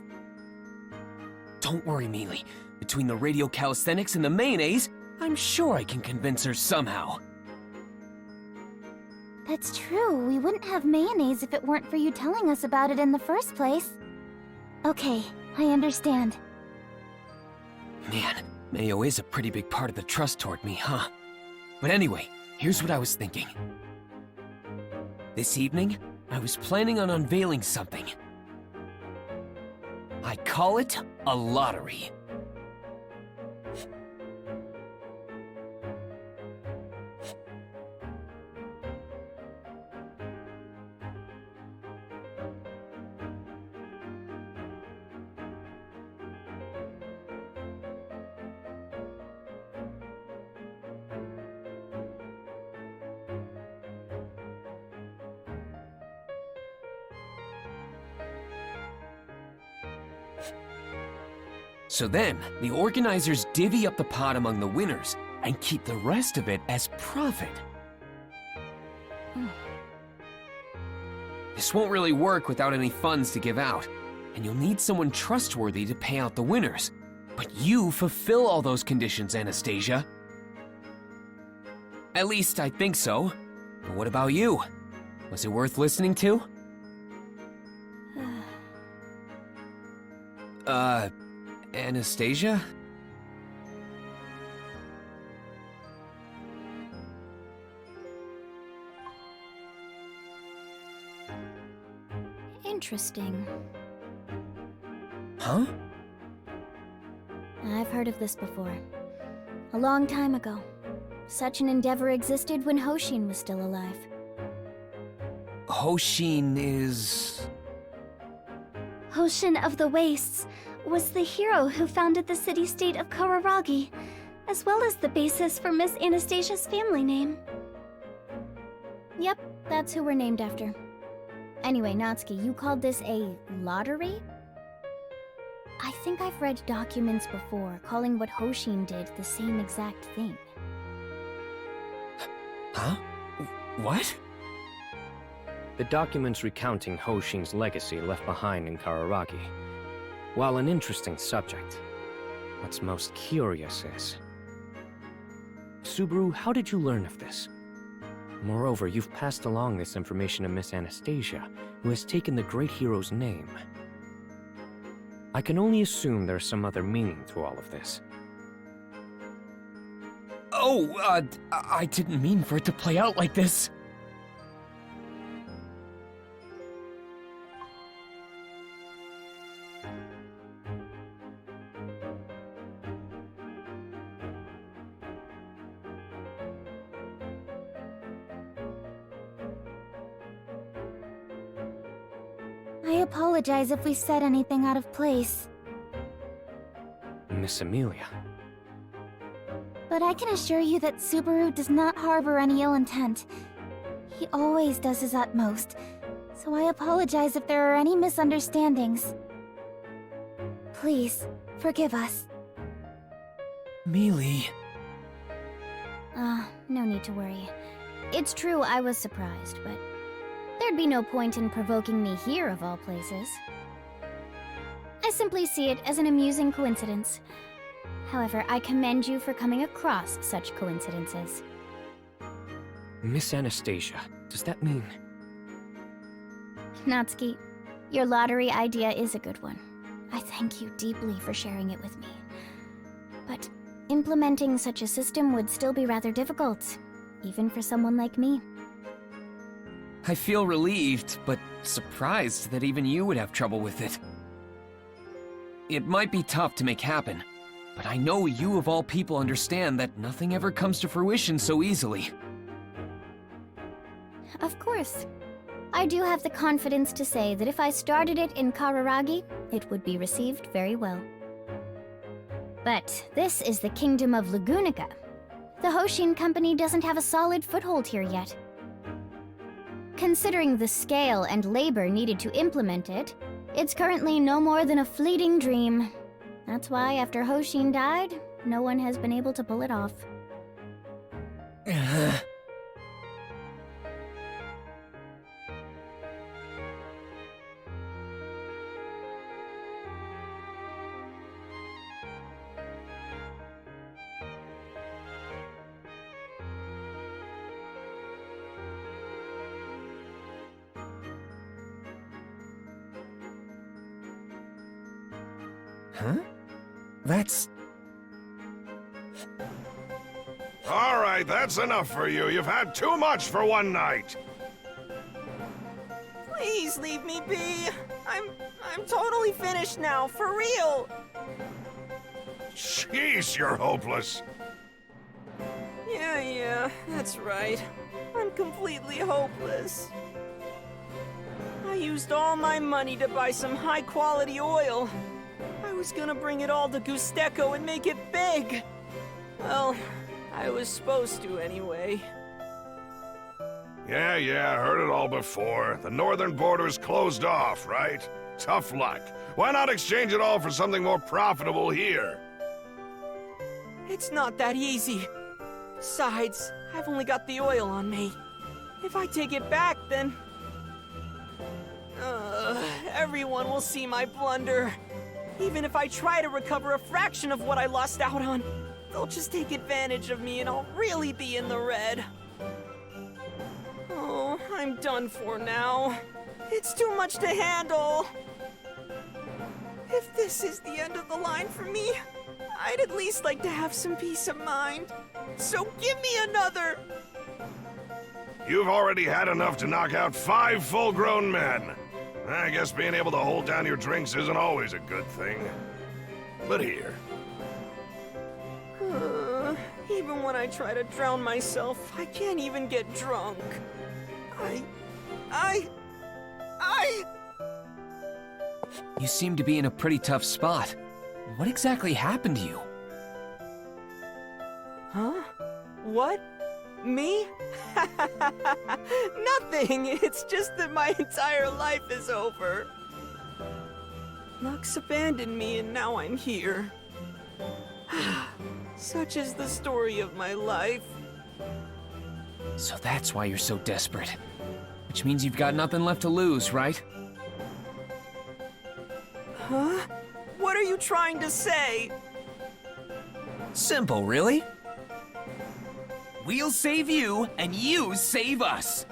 Don't worry, Mealy. Between the radio calisthenics and the mayonnaise, I'm sure I can convince her somehow. That's true. We wouldn't have mayonnaise if it weren't for you telling us about it in the first place. Okay, I understand. Man, mayo is a pretty big part of the trust toward me, huh? But anyway, here's what I was thinking. This evening, I was planning on unveiling something. I call it a lottery. So then, the organizers divvy up the pot among the winners and keep the rest of it as profit. This won't really work without any funds to give out, and you'll need someone trustworthy to pay out the winners. But you fulfill all those conditions, Anastasia. At least I think so. But what about you? Was it worth listening to? Anastasia? Interesting. Huh? I've heard of this before. A long time ago. Such an endeavor existed when Hoshin was still alive. Hoshin is... Hoshin of the Wastes was the hero who founded the city-state of Kararagi, as well as the basis for Miss Anastasia's family name. Yep, that's who we're named after. Anyway, Natsuki, you called this a lottery? I think I've read documents before calling what Hoshin did the same exact thing. Huh? What? The documents recounting Hoshin's legacy left behind in Kararagi. While an interesting subject, what's most curious is... Subaru, how did you learn of this? Moreover, you've passed along this information to Miss Anastasia, who has taken the great hero's name. I can only assume there's some other meaning to all of this. Oh, I didn't mean for it to play out like this. I apologize if we said anything out of place. Miss Emilia. But I can assure you that Subaru does not harbor any ill intent. He always does his utmost, so I apologize if there are any misunderstandings. Please, forgive us. Mealy. No need to worry. It's true I was surprised, but there'd be no point in provoking me here of all places. I simply see it as an amusing coincidence. However, I commend you for coming across such coincidences. Miss Anastasia, does that mean... Natsuki, your lottery idea is a good one. I thank you deeply for sharing it with me. But implementing such a system would still be rather difficult, even for someone like me. I feel relieved, but surprised that even you would have trouble with it. It might be tough to make happen, but I know you of all people understand that nothing ever comes to fruition so easily. Of course. I do have the confidence to say that if I started it in Kararagi, it would be received very well. But this is the Kingdom of Lugunica. The Hoshin Company doesn't have a solid foothold here yet. Considering the scale and labor needed to implement it, it's currently no more than a fleeting dream. That's why after Hoshin died, no one has been able to pull it off. Huh? That's... All right, that's enough for you. You've had too much for one night. Please leave me be. I'm totally finished now, for real. Jeez, you're hopeless. Yeah, that's right. I'm completely hopeless. I used all my money to buy some high-quality oil. I was gonna bring it all to Gusteco and make it big. Well, I was supposed to anyway. Yeah, heard it all before. The northern border's closed off, right? Tough luck. Why not exchange it all for something more profitable here? It's not that easy. Besides, I've only got the oil on me. If I take it back, then... everyone will see my blunder. Even if I try to recover a fraction of what I lost out on, they'll just take advantage of me and I'll really be in the red. Oh, I'm done for now. It's too much to handle. If this is the end of the line for me, I'd at least like to have some peace of mind. So give me another! You've already had enough to knock out 5 full-grown men. I guess being able to hold down your drinks isn't always a good thing. But here. Even when I try to drown myself, I can't even get drunk. You seem to be in a pretty tough spot. What exactly happened to you? Huh? What? Me? Nothing! It's just that my entire life is over. Lux abandoned me and now I'm here. Such is the story of my life. So that's why you're so desperate. Which means you've got nothing left to lose, right? Huh? What are you trying to say? Simple, really? We'll save you, and you save us.